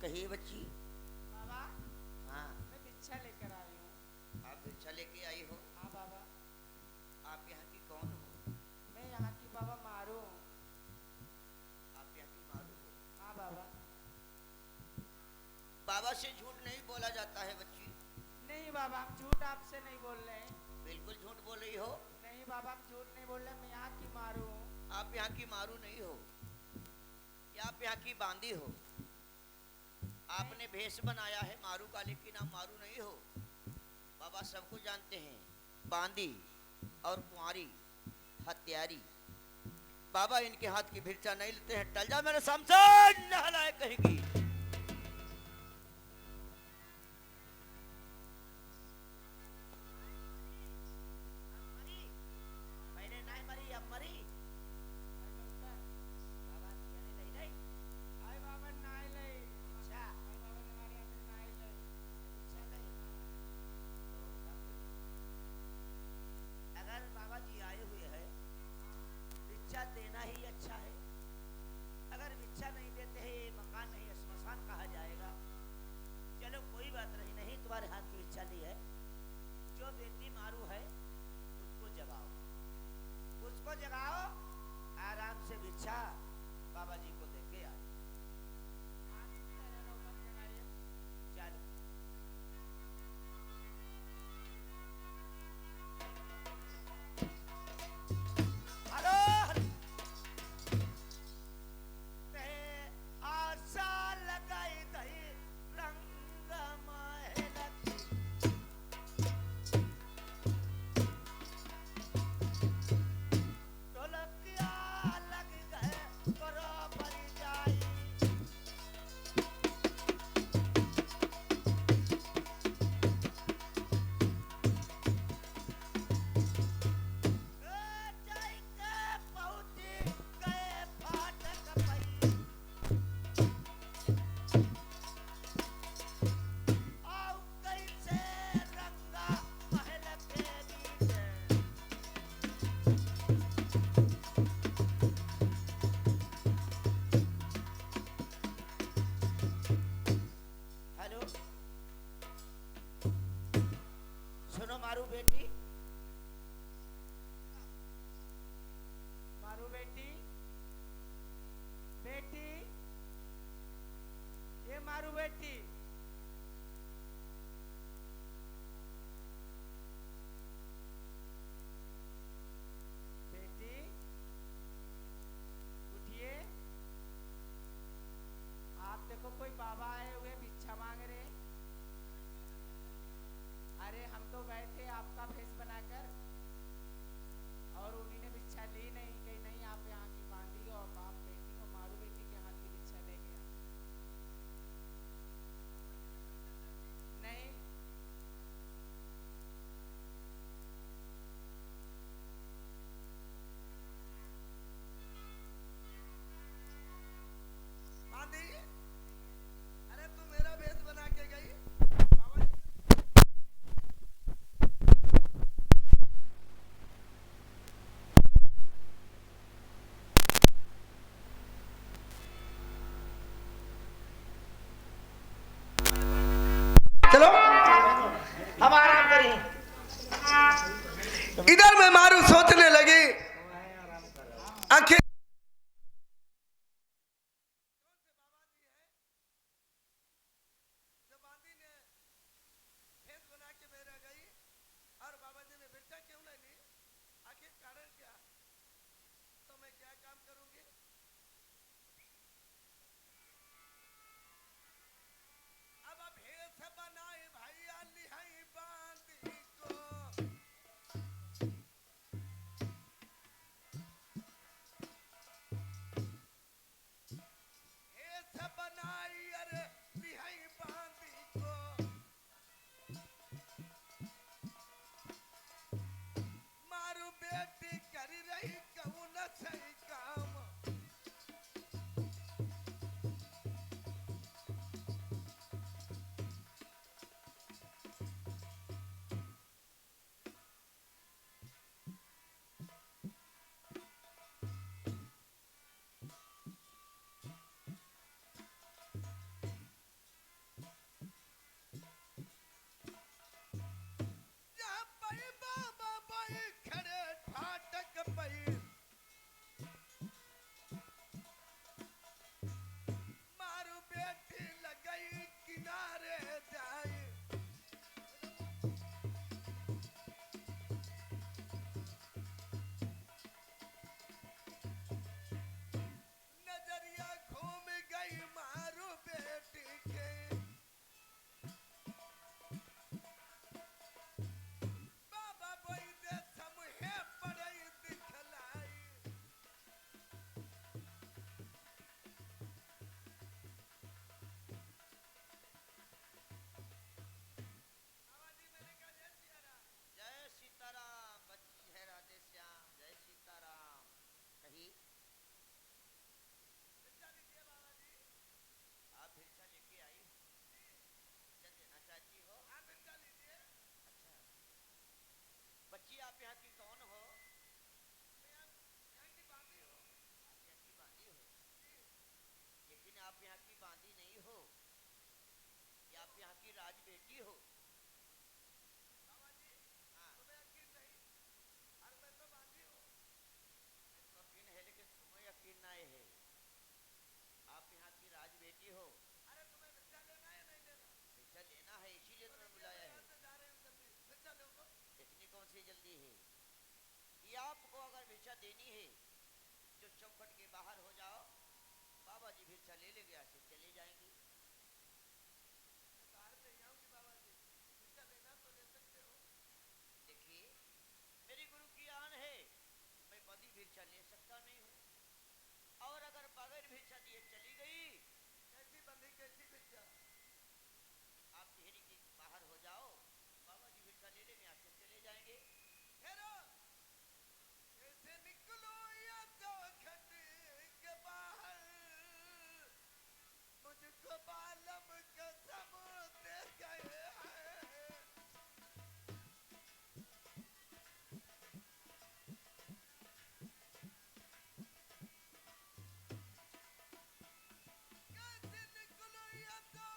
कही बच्ची। बाबा हाँ मैं भिक्षा लेकर आई हूँ। आप भिक्षा लेके आई हो। हाँ बाबा। आप यहाँ की कौन हो? मैं यहाँ की बाबा मारू हूँ। आप यहाँ की मारू हो? हाँ बाबा। बाबा से झूठ नहीं बोला जाता है बच्ची। नहीं बाबा हम झूठ आपसे नहीं बोल रहे हैं। बिल्कुल झूठ बोल रही हो। नहीं बाबा हम झूठ नहीं बोल रहे, मैं यहाँ की मारू हूँ। आप यहाँ की मारू नहीं हो, या आप यहाँ की बांदी हो। आपने भेष बनाया है मारू का, लेकिन आप मारू नहीं हो। बाबा सबको जानते हैं, बांदी और कुंवारी हत्यारी। बाबा इनके हाथ की भिक्षा नहीं लेते हैं। टल जा मेरे सामने, नहलाए कहेगी। मैंने नहीं मरी, अब मरी। बाबा यानी नहीं नहीं। आए बाबा नाई ले। अच्छा आए बाबा हमारे यहाँ पे नाई ले। अच्छा नहीं। अगर बाबा जी आए हुए बेटी बेटी उठिए। आप देखो कोई बाबा आए हुए भिक्षा मांग रहे। अरे हम तो गए थे आपका भेष बनाकर और उन्हीं ने भिक्षा ली नहीं, कही नहीं आप यहाँ की बांधी और बाप बेटी को मारू बेटी के हाथ की भिक्षा ले गया। नहीं बांधी, अरे तू मेरा भेष बना के गई बाबा जी। चलो हम आराम करें। इधर मैं मारू सोचने लगी आखिर जो बांदी ने भेष बना के मेरा गई और बाबा जी ने भिक्षा क्यों नहीं ली, आखिर कारण क्या? तो मैं क्या काम करूंगी? अब भेष बनाए भैया लिहाई बांदी को, भेष बनाई अरे लिहाई बांदी को, मारू बेटी कर रही कौन सही काम, जहाँ पई बाबा बाई खड़े फाटक पई, मारू बेटी लगई किनारे जाई, नजरिया घूम गई मारू बेटी के, बाबा बोई दे समूहे पड़ई दिखलाई, बाबा जी मैंने कहा जय सिया राम। जय सीताराम। बच्ची है राधे श्याम। जय सीताराम। कही भिक्षा लीजिए बाबा जी। आप भिक्षा लेके आई हो? भिक्षा देना चाहती हो? आप भिक्षा लीजिए। अच्छा बच्ची, आप यहाँ की कौन हो? मैं यहाँ की बांधी हूँ। आप यहाँ की बांदी हो, लेकिन आप यहाँ की बांदी नहीं हो। ये आप यहाँ की राज बेटी हो। बाबा जी हाँ, तुम्हें यकीन नहीं और मैं तो बांधी हूँ। मेरे को यकीन है, लेकिन तुम्हें यकीन नहीं है। आप यहाँ की राज बेटी हो। अरे तुम्हें भिक्षा लेना है नहीं लेना? भिक्षा लेना है, इसीलिए तो तुम्हें लीजिए, बुलाया मैं है। यहाँ से जा रही हूँ जल्दी, भिक्षा लो तो। इतनी कौन सी जल्दी है? ये आपको अगर भिक्षा देनी है जो चौखट के बाहर हो जाओ, बाबा जी भिक्षा ले लेंगे, यहाँ से चले जाएंगे। मैं बाहर नहीं आऊंगी बाबा जी, भिक्षा लेना तो ले सकते हो। देखिए, मेरी गुरु की आन है, मैं बंदी भिक्षा ले सकता नहीं हूँ। और अगर बगैर भिक्षा दिए चली गई, कैसी बंधी कैसी भिक्षा? आप देहरी के बाहर हो जाओ, बाबा जी भिक्षा ले लेंगे, यहाँ से चले जाएंगे। ठहरो, कैसे निकलो या तो खट के बाहर, मुझको बालम कसम दे गए हैं। कैसे निकलो या तो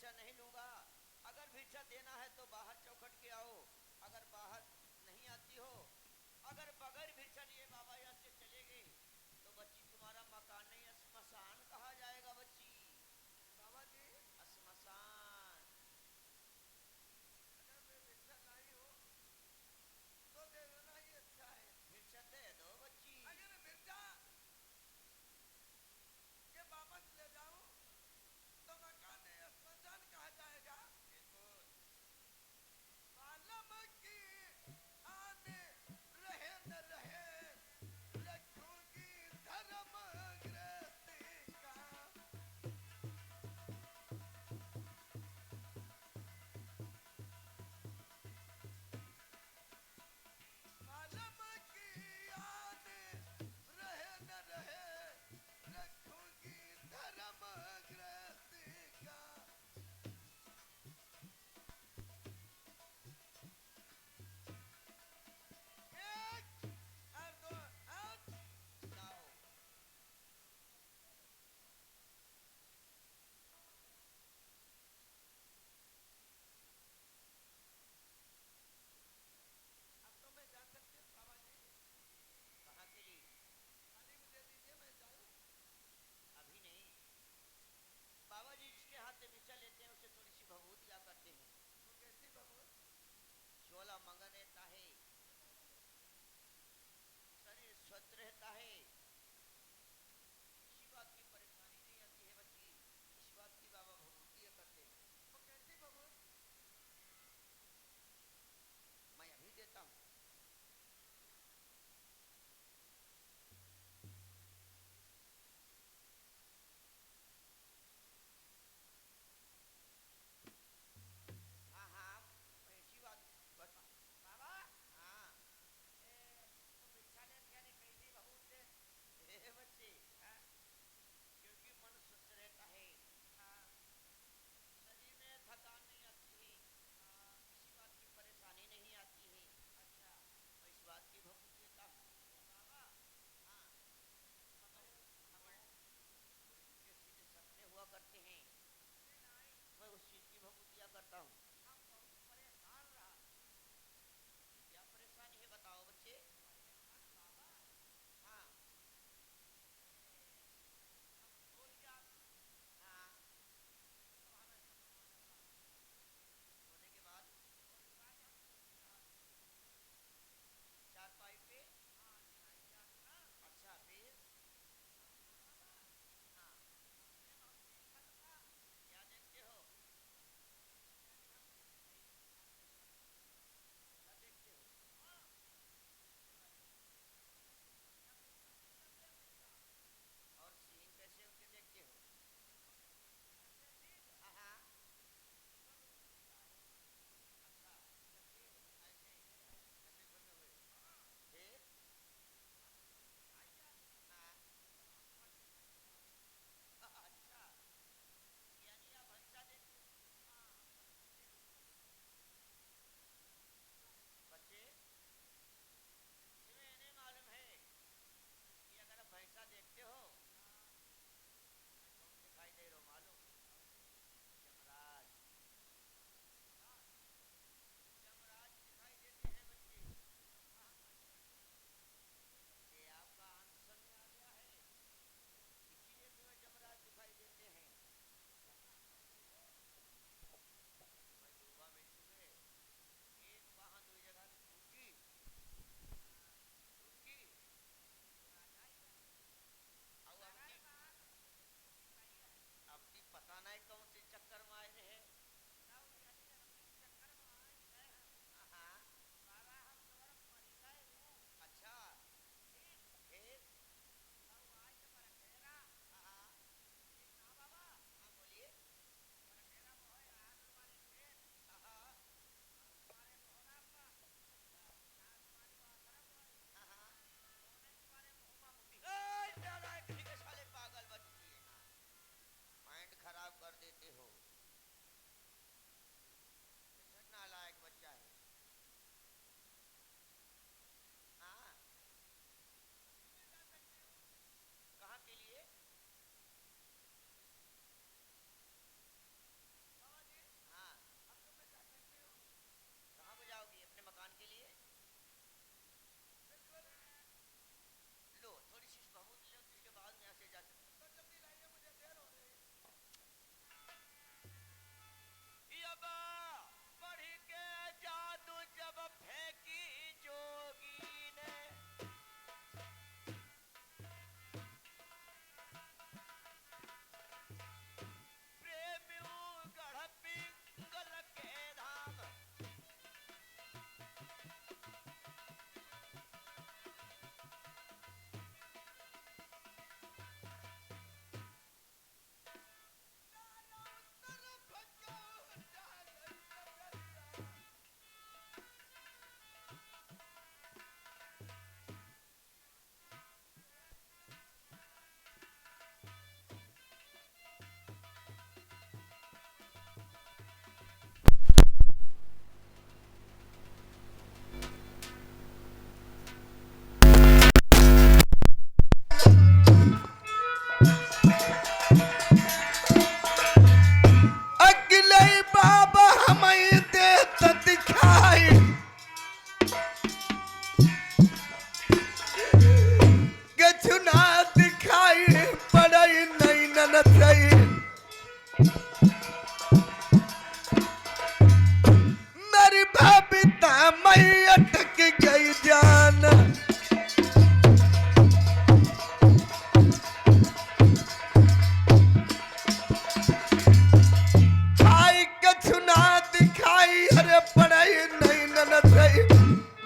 भिक्षा नहीं लूंगा। अगर भिक्षा देना है तो बाहर चौखट के आओ, अगर बाहर नहीं आती हो, अगर बगैर भिक्षा लिए बाबा यहाँ से चले गए तो बच्ची तुम्हारा मकान नहीं श्मशान कहा जाएगा। बच्ची बाबा जी श्मशान। अगर मैं भिक्षा लाई हो तो दे देना ही अच्छा है। भिक्षा दे दो बच्ची। अगर भिक्षा के वापस ले जाऊं तो मकान नहीं श्मशान कहा जाएगा। बिल्कुल। मालूम की आने रहे न रहे, रखूंगी धर्म ग्रस्ती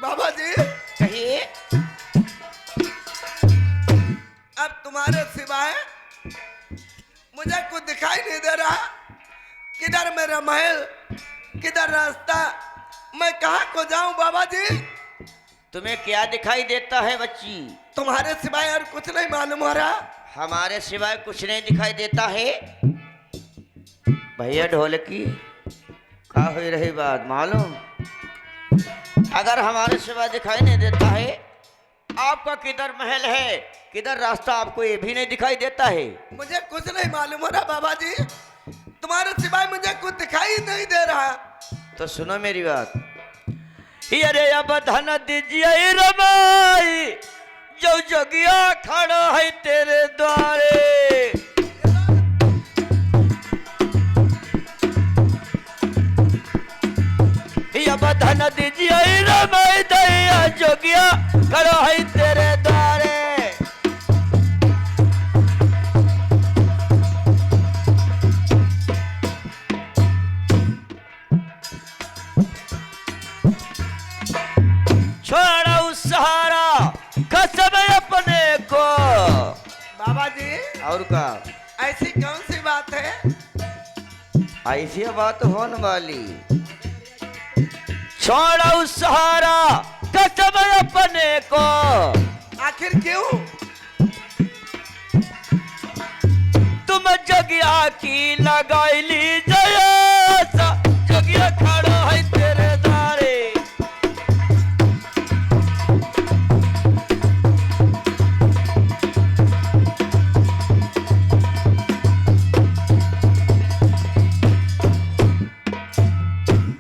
बाबा जी कहिए। अब तुम्हारे सिवाय मुझे कुछ दिखाई नहीं दे रहा। किधर मेरा महल, किधर रास्ता, मैं कहाँ को जाऊं बाबा जी? तुम्हें क्या दिखाई देता है बच्ची? तुम्हारे सिवाय और कुछ नहीं मालूम हो रहा। हमारे सिवाय कुछ नहीं दिखाई देता है। भैया ढोलकी का हुई रही बात मालूम? अगर हमारे सिवाय दिखाई नहीं देता है, आपका किधर महल है, किधर रास्ता, आपको ये भी नहीं दिखाई देता है। मुझे कुछ नहीं मालूम हो रहा बाबा जी। तुम्हारे सिवाय मुझे कुछ दिखाई नहीं दे रहा। तो सुनो मेरी बात। अरे अब धन दीजिए रमाई, जो जगिया खड़ा है तेरे द्वारे। अब धन दीजिए रमाई दैया, जोगिया खड़ा है तेरे द्वारे। छोड़ा उस सहारा कसम अपने को। बाबा जी और का ऐसी कौन सी बात है? ऐसी बात होने वाली। छोड़ा उस सहारा कसम अपने को। आखिर क्यों? तुम जगिया की लगाई ली जया, जगिया खड़ा है तेरे द्वारे।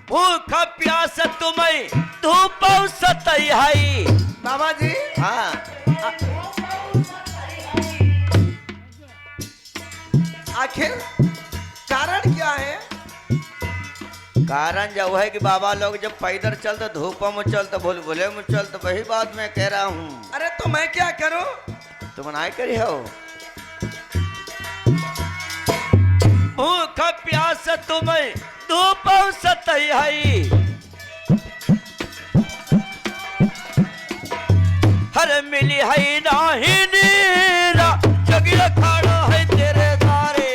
भूख प्यास तुम्हें धूप सतई है। बाबा जी हाँ, आखिर कारण क्या है? कारण जब है कि बाबा लोग जब पैदल चलते, धूप में चलते, भूले में चलते, वही बात मैं कह रहा हूँ। अरे तो मैं क्या करूं? तुम नहीं करी हो। भूख प्यास तुम्हें धूप सतई है। हर मिली है नाही नीरा, जगिया खड़ा है तेरे द्वारे।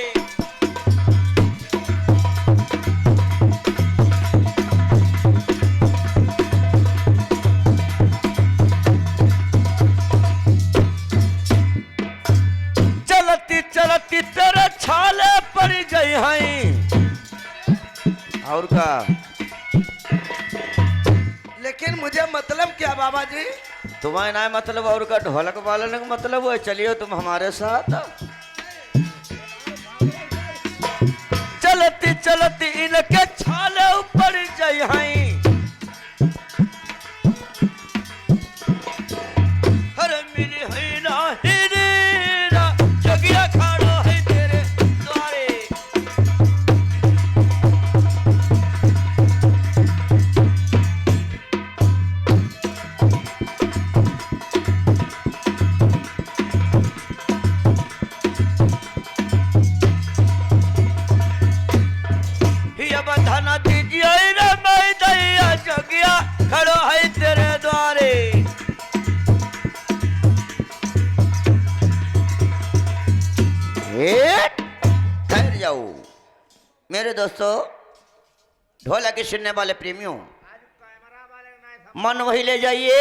चलती चलती तेरे छाले पड़ गई हैं। और का? लेकिन मुझे मतलब क्या बाबा जी? तुम्हें ना मतलब और का ढोलक वाले का मतलब है। चलिए तुम हमारे साथ। चलती चलती इनके छाले ऊपर जाई हैं। हर मिली है ना हीरा, जगिया खड़ा है तेरे द्वारे। बंधना दीजिए रे मैं दैया, जगिया खड़ो है तेरे द्वारे। ठहर जाओ मेरे दोस्तों, ढोलक के सुनने वाले प्रेमियों, मन वही ले जाइए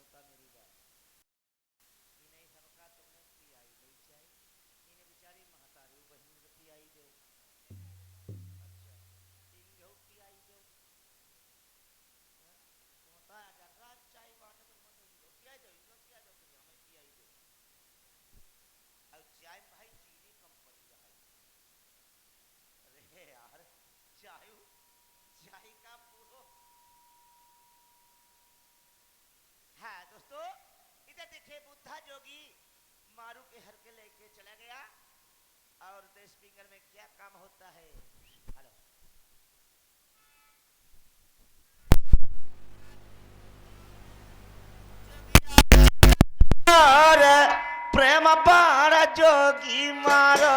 होता मेरी बात। इन्हें सबका तुमने पियाई नहीं चाहिए, इन्हें बेचारी महतारी बहन ने पियाई दो। अच्छा, इन घेऊ पियाई दो। तुम्हारा अगर रात चाय बाटे तो मत इनको पियाई दो, इनको पियाई दो, फिर हमें पियाई दो। और चाय में भाई चीनी कम पड़ी रहा। अरे यार, चाय चाय का पूरो। हाँ दोस्तों, इधर देखिए बुद्धा जोगी मारू के हर के लेके चला गया और देश पिंगल में क्या काम होता है। हेलो, और प्रेम बाण जोगी मारो।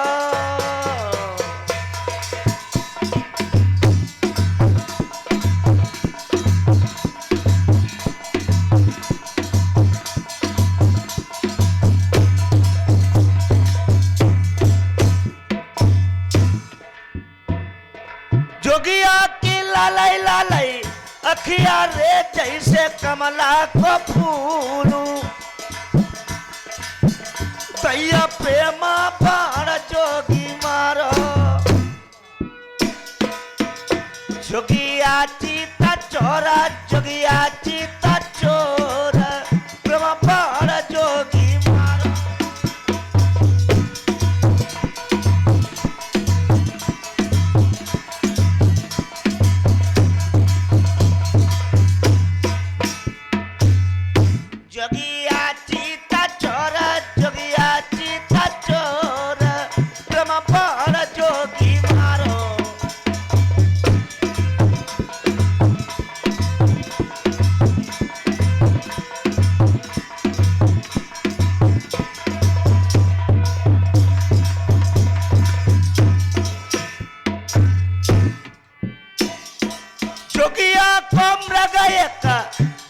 जोगिया की लालई लालई अखिया रे जैसे कमला को फूलू। दैया प्रेमा बाण जोगी मारो। जोगिया चीता चोरा, जोगिया चीता चोरा, प्रेमा बाण जोगी मारो। जोगिया चीता चोरा, जोगिया चीता चोरा, प्रेम बाण जोगी मारो। जोगिया कम रगयक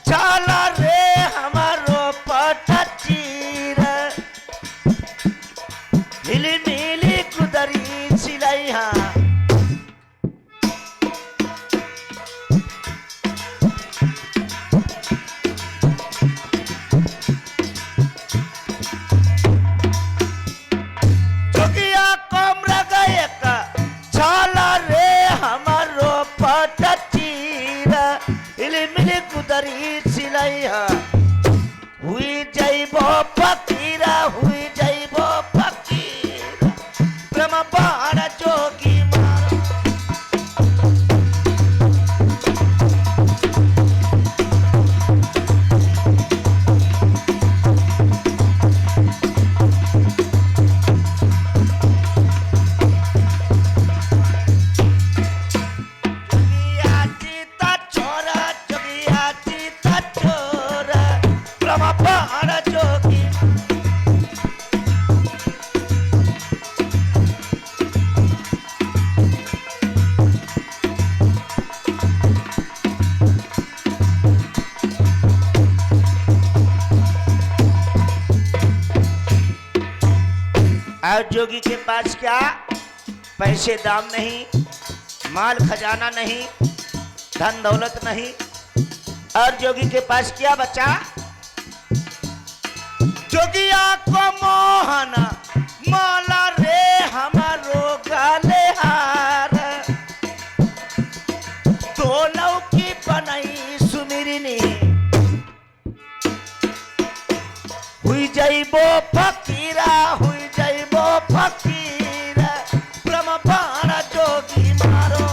चाला रे हमारो पटचीर। नीली नीली कुदरी सिलैहा। जोगिया कम रगयक चाला रे हमारो पटचीर। नीली नीली कुदरी सिलैहा। हुई जैबो फकीरा, हुई जैबो फकीरा, प्रेम बाण जोगी मारो। जोगिया चीता चोरा, जोगिया चीता चोरा, प्रेम बाण जोगी। और जोगी के पास क्या पैसे दाम नहीं, माल खजाना नहीं, धन दौलत नहीं। और जोगी के पास क्या बचा? जोगिया को मोहन माला रे हमारो गाले हार। दोनों की बनाई सुमिरनी। हुई जैबो फकीरा, हुई जैबो फकीरा, प्रेम बाण जोगी मारो।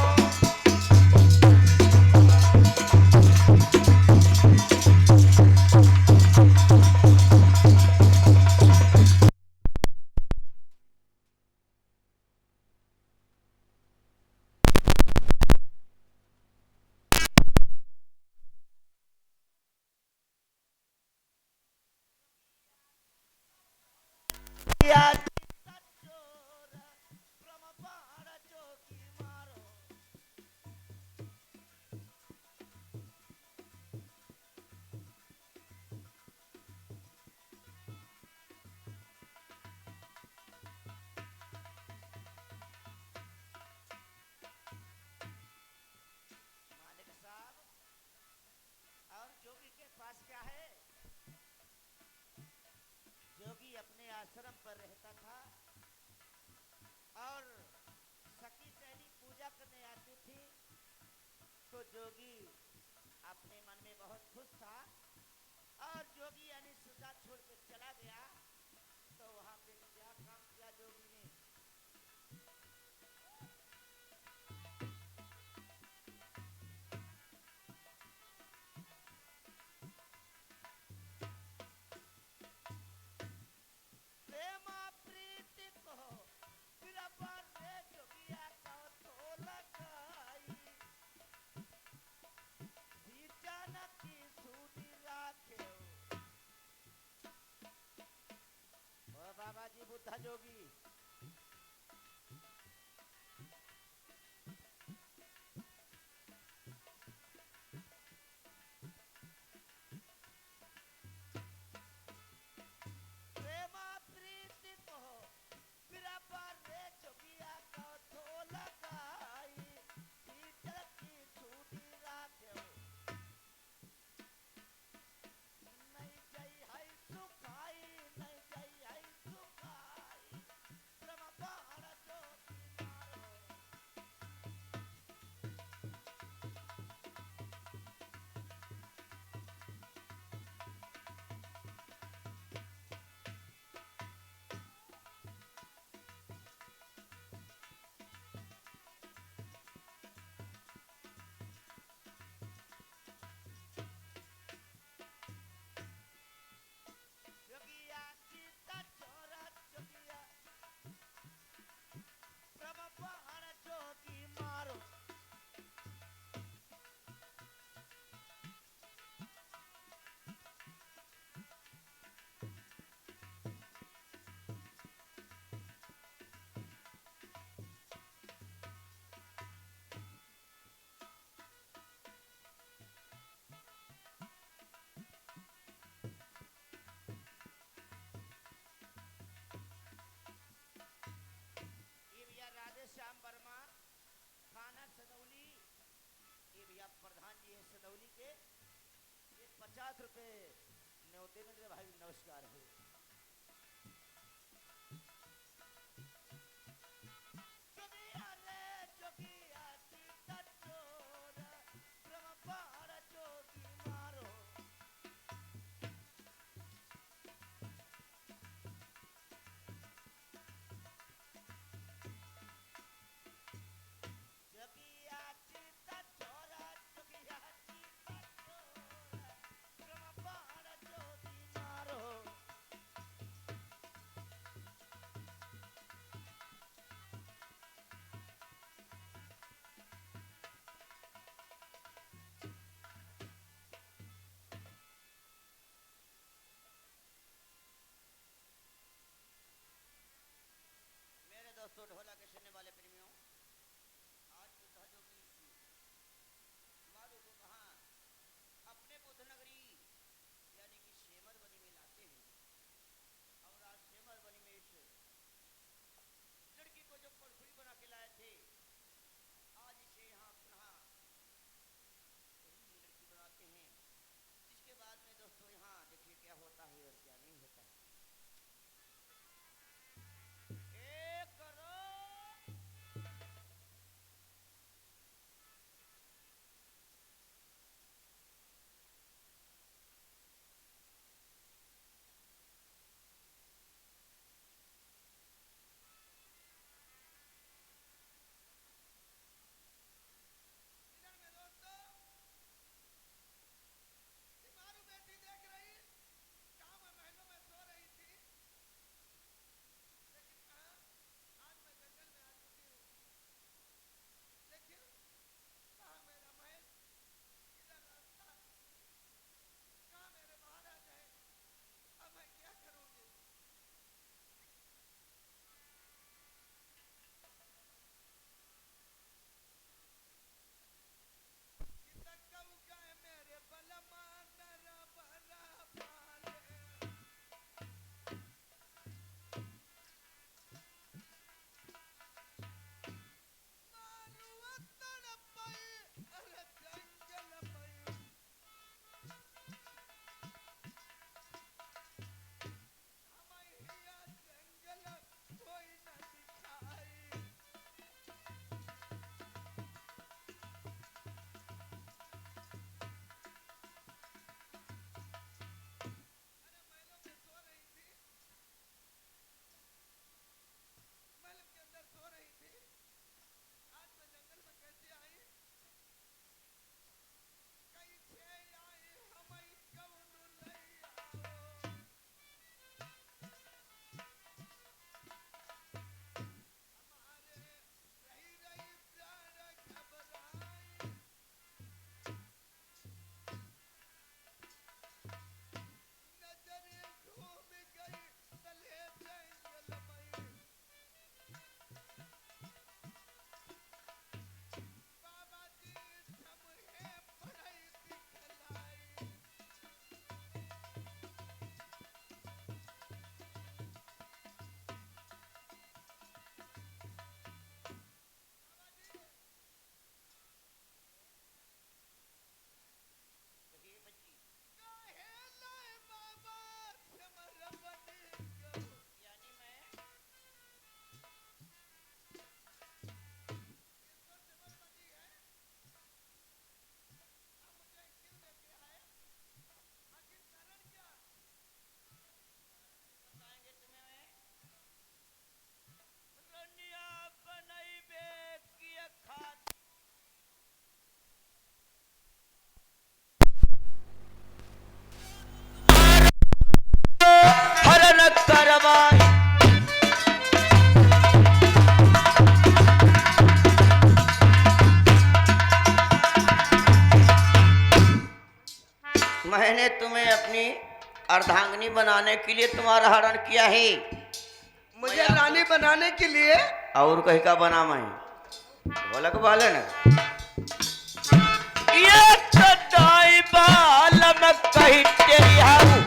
आश्रम पर रहता था और सखी सहेली पूजा करने आती थी तो जोगी अपने मन में बहुत खुश था और जोगी यानी सुजा छोड़ के चला गया। तो वहां पे क्या काम किया जोगी ने? प्रेमा प्रीति को कृपा रे जोगिया का तो लगाई सीचन की सूदी राखे। ओ बाबा जी बुद्धा जोगी प्रेमा प्रीति को कृपा रे जोगिया का तो लगाई सीचन की सूदी राखे। नहीं जई है सुखाई नहीं जई है सुखाई ब्रह्म बाण जोगी मारो। जोगिया सीता चोरा जोगिया ब्रह्म बाण जोगी मारो। ये भैया राधे श्याम वर्मा थाना सदौली, ये भैया प्रधान जी है सदौली के। ये 50 रुपए न्योते में दे भाई, नमस्कार है। जोगिया रे जोगिया सीता चोरा ब्रह्म बाण जोगी मारो। जोगिया सीता चोरा जोगिया सीता चोरा ब्रह्म बाण जोगी मारो। मेरे दोस्तों ढोला के सुनने वाले प्रेमियों, आज बुद्धा जोगी मारू को कहाँ अपने बुद्ध नगरी यानी कि शेमर बनी में लाते हैं। और आज शेमर बनी में इस लड़की को जो परसुई बना के लाए थे, आज इसे यहाँ पुनः वही लड़की बनाते हैं। इसके बाद में दोस्तों यहाँ देखिए क्या होता है और क्या नहीं होता है। एक करोड़ मैंने तुम्हें अपनी अर्धांगिनी बनाने के लिए तुम्हारा हरण किया है। मुझे रानी बनाने के लिए और कहीं का बना मैं बोलक बाले न ये सदाई बाल में कहीं तेरी हाऊ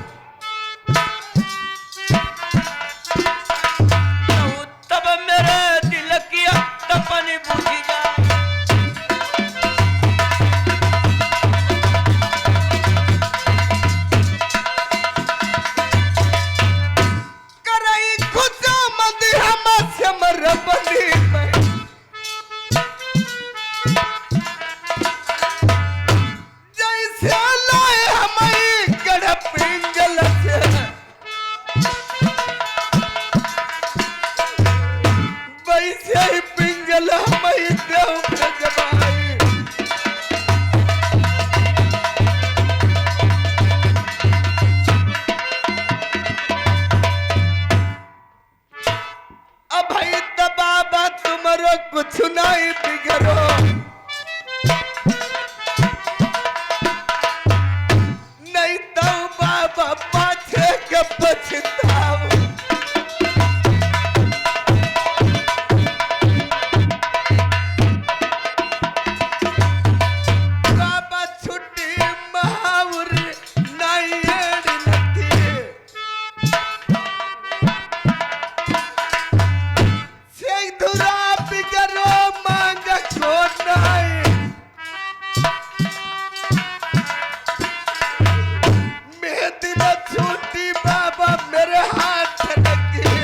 तब मेरे दिल की तपनी बुझी जाए। करई खुदा मंद हम समर बनी में जैसे लाए हमें गढ़ पिंगल से वैसे ही पिंगल हमें देव के जबाई। अब भाई बाबा तुम्हारो कुछ नहीं बिगड़ो नहीं तो बाबा पाछे के पछताओ। बाबा छुट्टी महावर नहीं एड़ी लगती से धुरा बिगड़ो मांग को नहीं मेहंदी न छूटी बाबा मेरे हाथ लगी।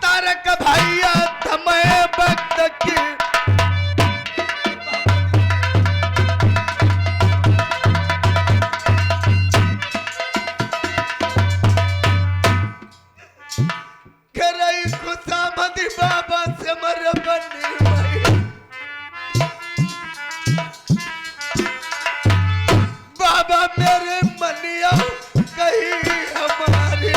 तारक भैया थमे भक्त की करई खुदा मदी बाबा से मर बनी भाई। बाबा मेरे मनिया कहीं हमारी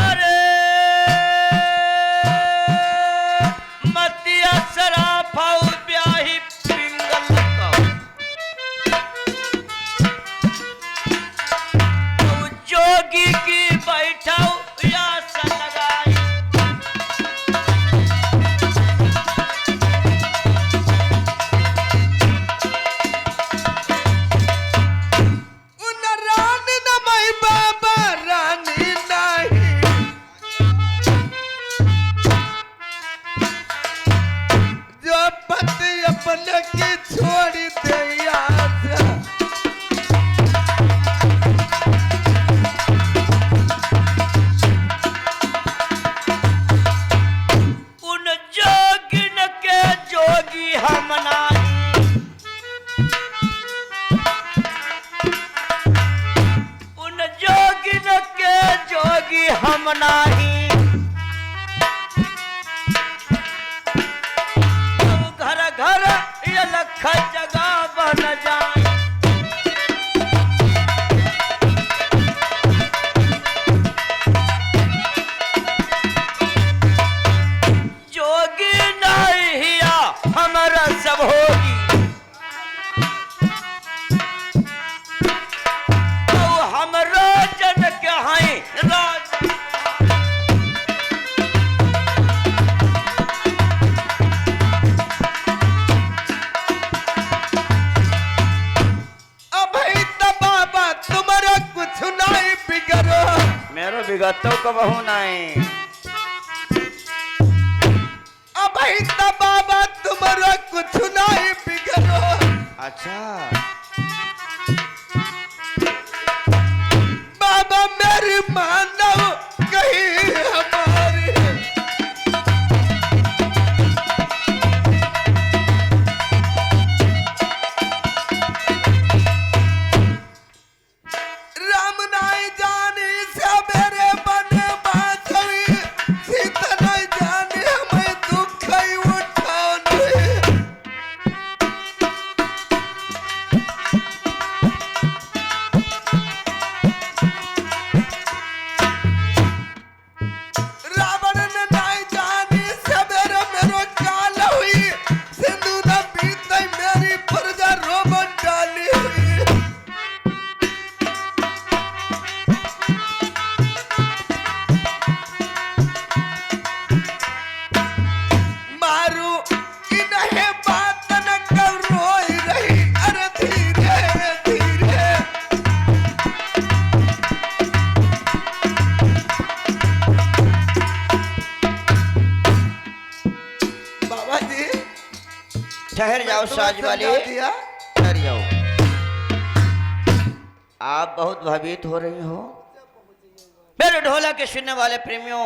अरे मतिया सराफाऊ ब्याही पिंगल का तू जोगी की बैठाऊ या सा लगाई। उन रानी न मई बाबा रानी नहीं जो पति अपने की छोड़ी दे याद। उन जोगिन के जोगी हम नाही उन जोगिन के जोगी हम नाही अब घर घर ये लख जगह बन जाए। जोगी नहीं हिया हमारा सब होगी तो हमरो जन के हैं राज। अब ही तो बाबा तुम्हारा कुछ नहीं बिगड़ो मेरो बिगतो कबहू नहीं। अब ही तो बाबा तुम्हारा कुछ नहीं बिगड़ो। अच्छा बाबा मेरी मानव कहीं हमारी राम नाई जानी सवेरे बने बांसुरी सीता नाई जानी हमें दुख ही उठानी। आओ तुम्हें साज वाले, समझा दिया। ठहर जाओ। आप बहुत भयभीत हो रही हो। मेरे ढोलक के सुनने वाले प्रेमियों,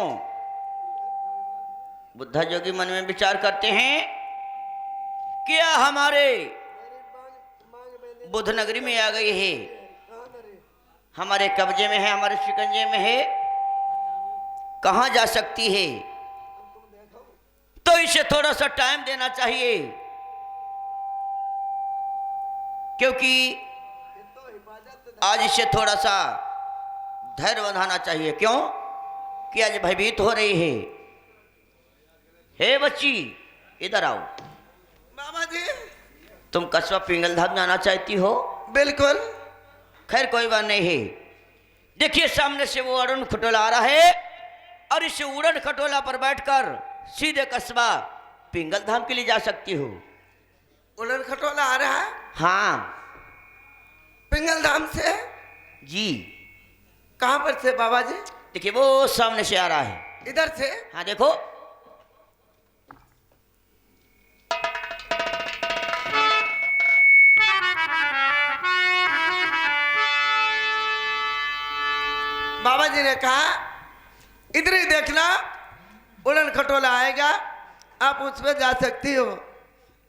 बुद्धा जोगी मन में विचार करते हैं, क्या हमारे बुद्ध नगरी में आ गई है, हमारे कब्जे में है, हमारे शिकंजे में है, कहाँ जा सकती है। तो इसे थोड़ा सा टाइम देना चाहिए, क्योंकि आज इसे थोड़ा सा धैर्य बंधाना चाहिए। क्यों कि आज भयभीत हो रही है। हे बच्ची, इधर आओ। बाबा जी तुम कस्बा पिंगलधाम जाना चाहती हो? बिल्कुल। खैर कोई बात नहीं है। देखिए सामने से वो अरुण खटोला आ रहा है, और इस उड़न खटोला पर बैठकर सीधे कस्बा पिंगलधाम के लिए जा सकती हो। उड़न खटोला आ रहा है हाँ पिंगल धाम से? जी, कहाँ पर से बाबा जी? देखिए वो सामने से आ रहा है। इधर से? हाँ देखो। बाबा जी ने कहा इधर ही देखना, उड़न खटोला आएगा, आप उस पर जा सकती हो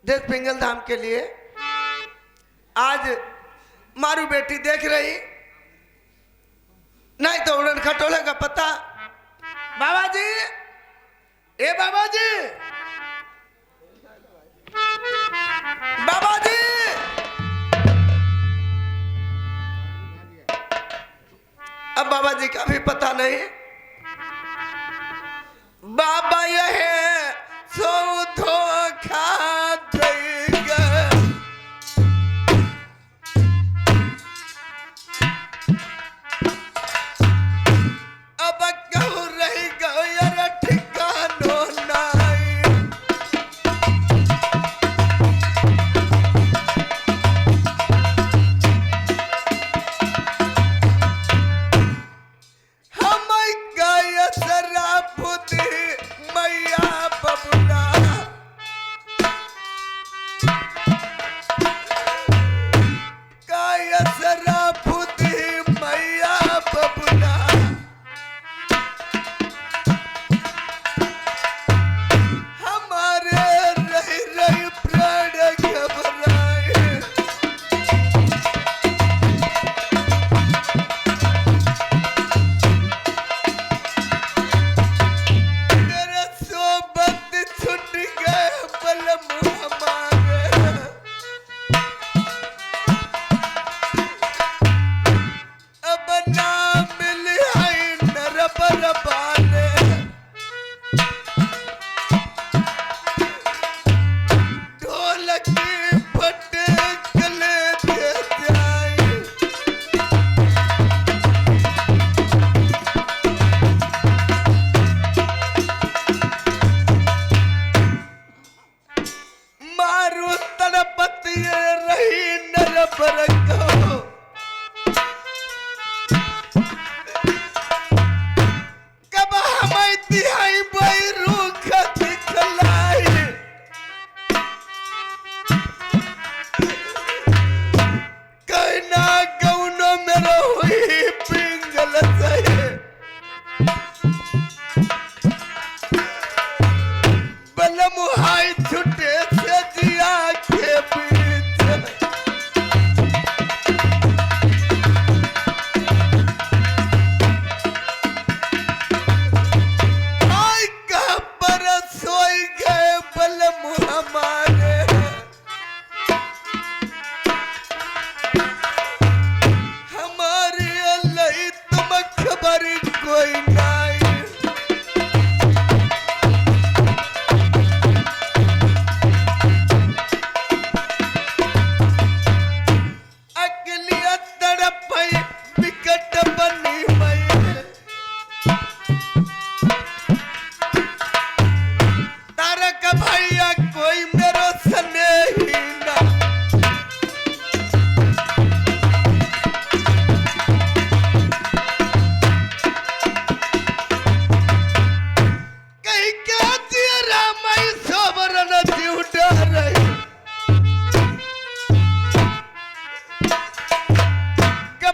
देश पिंगल धाम के लिए। आज मारू बेटी देख रही, नहीं तो उड़न खटोले का पता। बाबा जी, ए बाबा जी, बाबा जी, अब बाबा जी का भी पता नहीं। बाबा यह सो धोखा देगा। अब कहूँ रही गो यार ठिकानो नहीं। हम गए शराब मैया बबुला।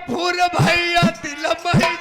फूर भैया तिलमई